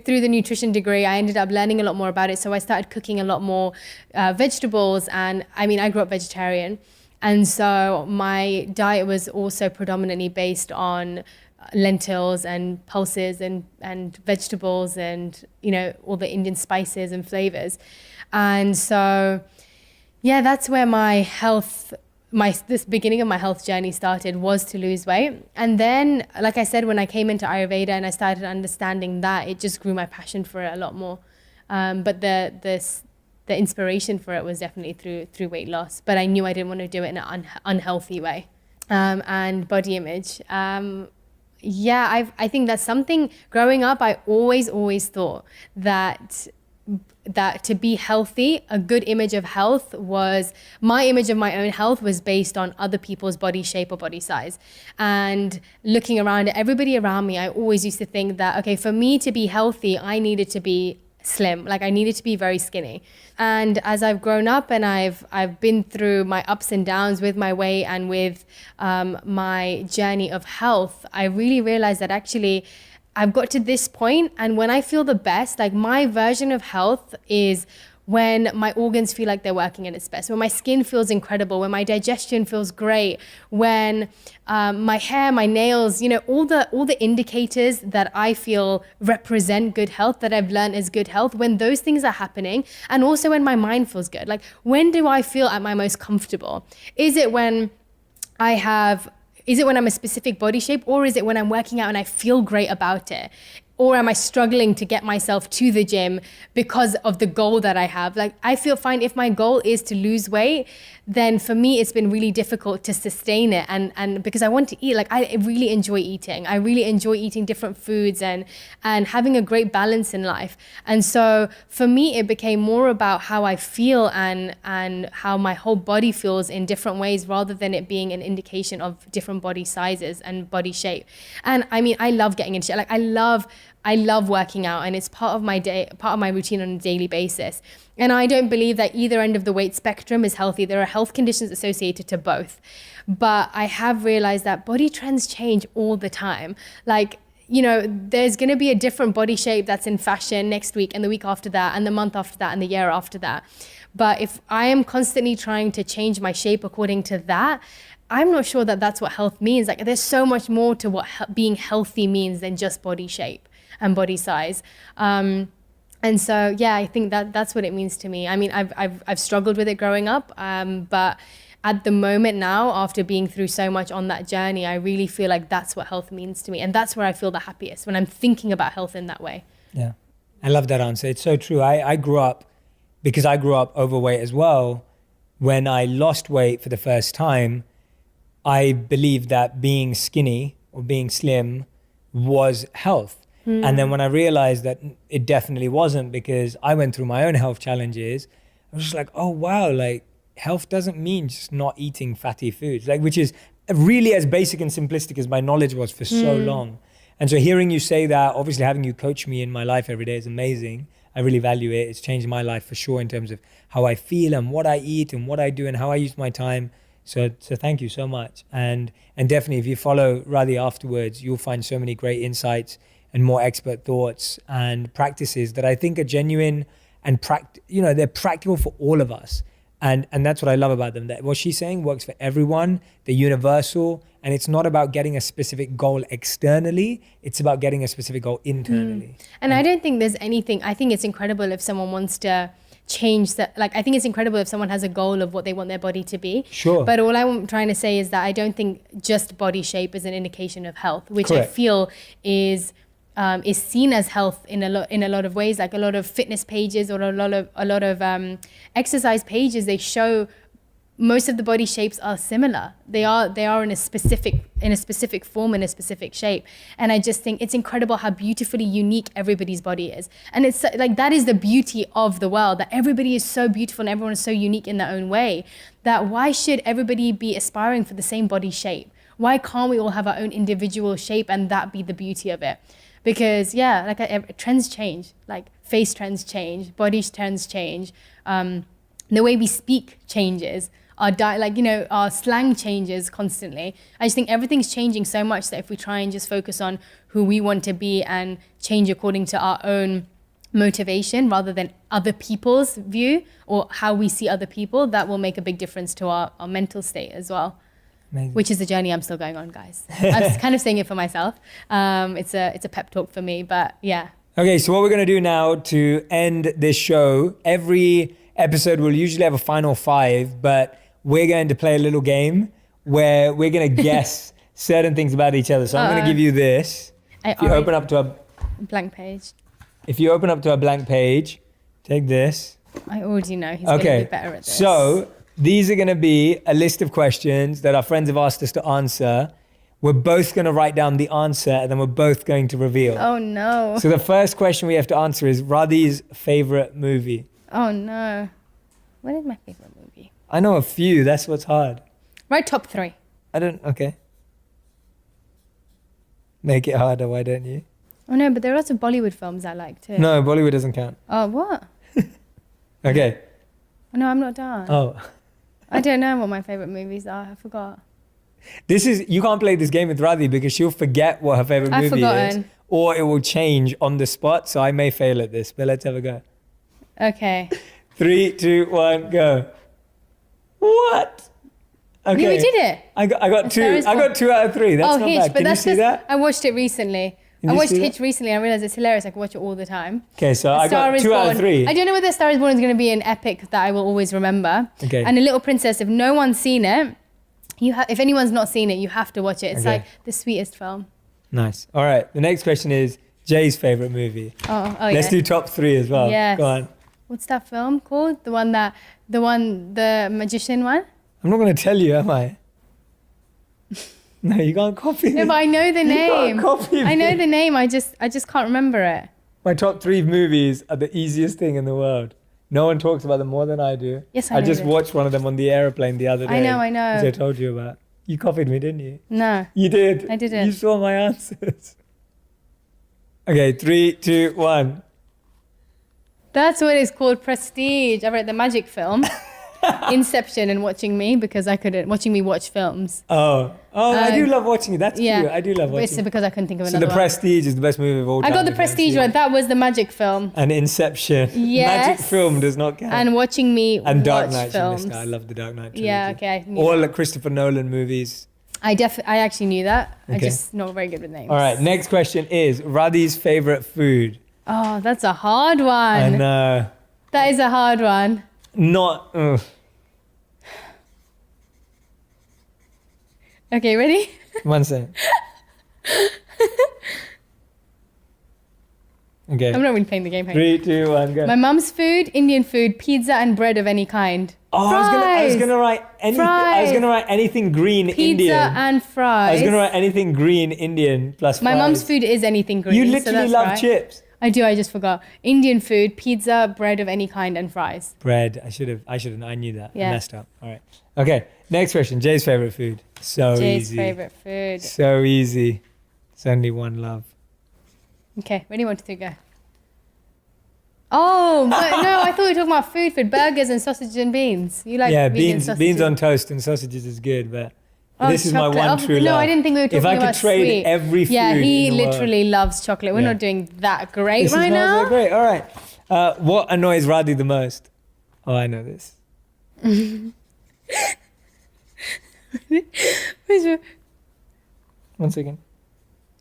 through the nutrition degree. I ended up learning a lot more about it. So I started cooking a lot more vegetables. And I grew up vegetarian. And so my diet was also predominantly based on lentils and pulses and vegetables and all the Indian spices and flavors. And so that's where this beginning of my health journey started, was to lose weight. And then, like I said, when I came into Ayurveda and I started understanding that, it just grew my passion for it a lot more. But the inspiration for it was definitely through weight loss, but I knew I didn't want to do it in an unhealthy way. And body image. I think that's something growing up, I always thought that to be healthy, a good image of health was, my image of my own health was based on other people's body shape or body size. And looking around at everybody around me, I always used to think that, okay, for me to be healthy, I needed to be slim, like I needed to be very skinny. And as I've grown up and I've been through my ups and downs with my weight and with my journey of health, I really realized that actually I've got to this point, and when I feel the best, like my version of health is when my organs feel like they're working at its best, when my skin feels incredible, when my digestion feels great, when my hair, my nails, all the indicators that I feel represent good health, that I've learned is good health, when those things are happening, and also when my mind feels good. Like, when do I feel at my most comfortable? Is it when I'm a specific body shape, or is it when I'm working out and I feel great about it? Or am I struggling to get myself to the gym because of the goal that I have? Like, I feel fine if my goal is to lose weight, then for me it's been really difficult to sustain it, and because I want to eat, like I really enjoy eating. I really enjoy eating different foods and having a great balance in life. And so for me it became more about how I feel and how my whole body feels in different ways, rather than it being an indication of different body sizes and body shape. And I mean, I love getting into shape. Like I love working out, and it's part of my day, part of my routine on a daily basis. And I don't believe that either end of the weight spectrum is healthy. There are health conditions associated to both. But I have realized that body trends change all the time. Like, you know, there's going to be a different body shape that's in fashion next week and the week after that and the month after that and the year after that. But if I am constantly trying to change my shape according to that, I'm not sure that that's what health means. Like, there's so much more to what being healthy means than just body shape and body size. And so, yeah, I think that's what it means to me. I mean, I've struggled with it growing up, but at the moment now, after being through so much on that journey, I really feel like that's what health means to me. And that's where I feel the happiest, when I'm thinking about health in that way. Yeah, I love that answer. It's so true. I grew up, because I grew up overweight as well, when I lost weight for the first time, I believed that being skinny or being slim was health. And then when I realized that it definitely wasn't, because I went through my own health challenges, I was just like, oh wow, like health doesn't mean just not eating fatty foods, like, which is really as basic and simplistic as my knowledge was for so long. And so hearing you say that, obviously having you coach me in my life every day is amazing. I really value it. It's changed my life for sure in terms of how I feel and what I eat and what I do and how I use my time. So thank you so much. And definitely if you follow Radhi afterwards, you'll find so many great insights and more expert thoughts and practices that I think are genuine and they're practical for all of us. And that's what I love about them. That what she's saying works for everyone. They're universal, and it's not about getting a specific goal externally. It's about getting a specific goal internally. And I don't think there's anything. I think it's incredible if someone wants to change that. Like, I think it's incredible if someone has a goal of what they want their body to be. Sure. But all I'm trying to say is that I don't think just body shape is an indication of health, which Correct. I feel is seen as health in a lot of ways. Like a lot of fitness pages or a lot of exercise pages, they show most of the body shapes are similar. They are in a specific form, in a specific shape. And I just think it's incredible how beautifully unique everybody's body is. And it's like, that is the beauty of the world, that everybody is so beautiful and everyone is so unique in their own way, that why should everybody be aspiring for the same body shape? Why can't we all have our own individual shape and that be the beauty of it? Because trends change, like face trends change, body trends change, the way we speak changes, our slang changes constantly. I just think everything's changing so much that if we try and just focus on who we want to be and change according to our own motivation rather than other people's view or how we see other people, that will make a big difference to our mental state as well. Amazing. Which is the journey I'm still going on, guys. I'm kind of saying it for myself. It's a pep talk for me, but yeah. Okay, so what we're going to do now to end this show, every episode will usually have a final 5, but we're going to play a little game where we're going to guess certain things about each other. So I'm going to give you this. If you open up to a blank page. If you open up to a blank page, take this. I already know he's going to be better at this. So these are going to be a list of questions that our friends have asked us to answer. We're both going to write down the answer and then we're both going to reveal. Oh no. So the first question we have to answer is Radhi's favorite movie. Oh no. What is my favorite movie? I know a few, that's what's hard. Write top 3. Okay. Make it harder, why don't you? Oh no, but there are lots of Bollywood films I like too. No, Bollywood doesn't count. Oh, what? Okay. Oh, no, I'm not done. Oh. I don't know what my favorite movies are. I forgot. You can't play this game with Radhi because she'll forget what her favorite I've movie is. forgotten. Or it will change on the spot, so I may fail at this, but let's have a go. Okay. 3, 2, 1, go. What? Okay. You did it. I got 2. I got 2 out of 3. That's not Hitch, bad. but Can you see that? I watched it recently. Did I you watched see that? Hitch recently. I realized it's hilarious. I can watch it all the time. Okay, so A I Star got is 2 out of Born. 3. I don't know whether Star is Born is going to be an epic that I will always remember. Okay. And A Little Princess, if no one's seen it, if anyone's not seen it, you have to watch it. It's Okay. like the sweetest film. Nice. All right. The next question is Jay's favorite movie. Oh Let's yeah. do top 3 as well. Yes. Go on. What's that film called? The magician one? I'm not going to tell you, am I? No, you can't copy No, me. but I know the You name. can't copy I know me. the name. I just can't remember it. My top 3 movies are the easiest thing in the world. No one talks about them more than I do. Yes, I I know just this. watched one of them on the airplane the other day. I know. Which I told you about. You copied me, didn't you? No, You did. I didn't. You saw my answers. Okay, 3, 2, 1. that's what it's called. Prestige. I read the magic film, Inception, and watching me watch films. Oh, I do love watching it. That's Yeah, cute. I do love It's watching it. because I couldn't think of So another The one. Prestige is the best movie of all I time. got the if you haven't Prestige seen right. it. That was the magic film. And Inception. Yes. Magic film does not count. And watching me And Dark watch Knight. films. I love the Dark Knight trilogy. Yeah, okay. I knew All that. the Christopher Nolan movies. I actually knew that. I'm Okay. just not very good with names. All right, next question is Radhi's favorite food. Oh, that's a hard one. I know. That is a hard one. Not. Ugh. Okay, ready? One second. Okay. I'm not really playing the game. Hang on. 3, 2, 1, go. My mum's food, Indian food, pizza and bread of any kind. Oh, I was Fries. gonna write anything. I was Fries. gonna write anything green Pizza Indian. and fries. I was gonna write anything green Indian plus My fries. mum's food is anything green. You so literally that's love right. chips. I do. I just forgot. Indian food, pizza, bread of any kind, and fries. Bread. I should have. I knew that. Yeah. I messed up. All right. Okay. Next question. Jay's favorite food. So Jay's easy. favorite food. So easy. It's only one love. Okay, ready? 1, 2, 3, go. Oh, but no, I thought we were talking about food, burgers and sausages and beans. You like Yeah, vegan beans sausages? on toast and sausages is good, but Oh, this is my chocolate. one Oh, true love. No, I didn't think we were talking If I about could trade sweet. every food Yeah, he in the world- literally loves chocolate. We're Yeah. not doing that great This right is not now. so great. All right. What annoys Radhi the most? Oh, I know this. One second.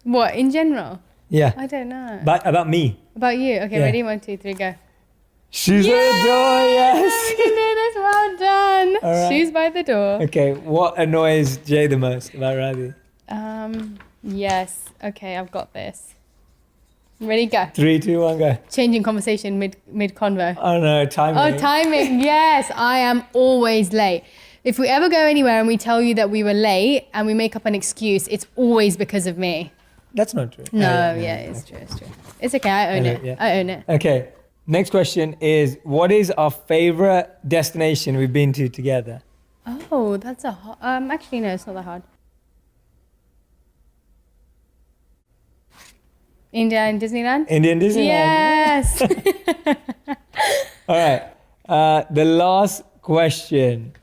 What, in general? Yeah. I don't know. But about me. About you? Okay, Yeah. ready? 1, 2, 3, go. Shoes at the door, yes. You can do this. Well done. All right. Shoes by the door. Okay, what annoys Jay the most about Radhi? Yes. Okay, I've got this. Ready? Go. 3, 2, 1, go. Changing conversation mid convo. Oh no, timing. Oh, timing. Yes, I am always late. If we ever go anywhere and we tell you that we were late and we make up an excuse, it's always because of me. That's not true. No, Oh, yeah, it's true. It's true. It's okay. I own I it. know, yeah. I own it. Okay, next question is what is our favorite destination we've been to together? Oh, that's a hard. Actually, no, it's not that hard. India and Disneyland. Indian Disneyland. Yes. All right. The last question.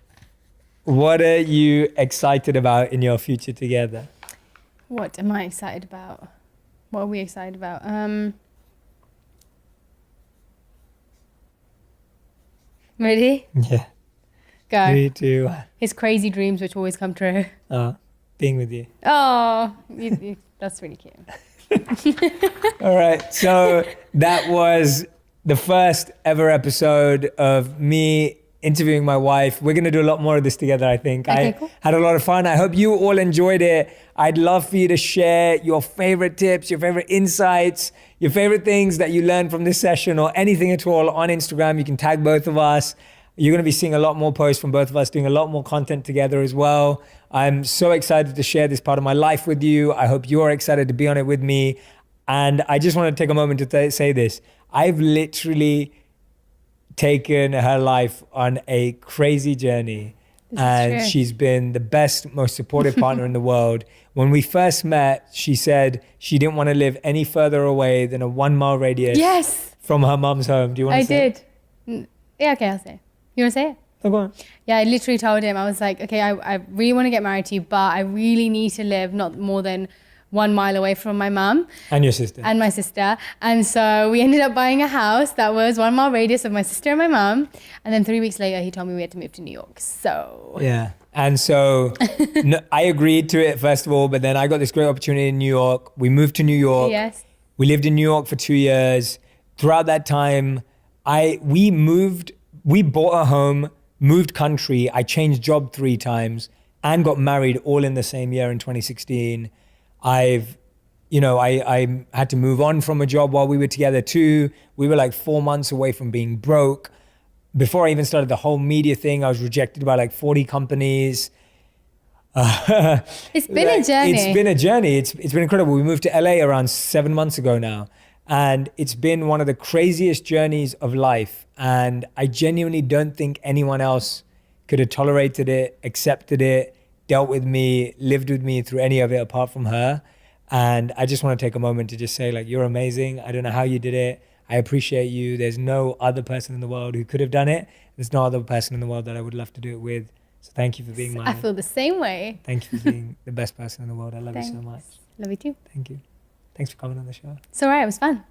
What are you excited about in your future together? What am I excited about? What are we excited about? Ready? Yeah. Go. 3, 2, 1. His crazy dreams, which always come true. Being with you. Oh, that's really cute. All right. So that was the first ever episode of me interviewing my wife. We're going to do a lot more of this together, I think. Okay, I cool. had a lot of fun. I hope you all enjoyed it. I'd love for you to share your favorite tips, your favorite insights, your favorite things that you learned from this session or anything at all on Instagram. You can tag both of us. You're going to be seeing a lot more posts from both of us, doing a lot more content together as well. I'm so excited to share this part of my life with you. I hope you're excited to be on it with me. And I just want to take a moment to say this. I've literally taken her life on a crazy journey. And true. she's been the best, most supportive partner in the world. When we first met, she said she didn't want to live any further away than a 1 mile radius Yes, from her mum's home. Do you want I to say it? did. Yeah, okay, I'll say it. You want to say it? Oh, go on. Yeah, I literally told him, I was like, okay, I really want to get married to you, but I really need to live not more than 1 mile away from my mum And your sister. and my sister. And so we ended up buying a house that was 1 mile radius of my sister and my mum. And then 3 weeks later, he told me we had to move to New York. So Yeah. And so no, I agreed to it, first of all, but then I got this great opportunity in New York. We moved to New York. yes, We lived in New York for 2 years. Throughout that time, we bought a home, moved country. I changed job 3 times and got married all in the same year in 2016. I had to move on from a job while we were together too. We were like 4 months away from being broke. before I even started the whole media thing, I was rejected by like 40 companies. It's been a journey. It's been a journey. It's been incredible. We moved to LA around 7 months ago now. And it's been one of the craziest journeys of life. And I genuinely don't think anyone else could have tolerated it, accepted it, dealt with me, lived with me through any of it apart from her. And I just want to take a moment to just say, like, you're amazing. I don't know how you did it. I appreciate you. There's no other person in the world who could have done it. There's no other person in the world that I would love to do it with. So thank you for being I feel the same way. Thank you for being the best person in the world. I love you so much. Love you too. Thank you. Thanks for coming on the show. It's all right. It was fun.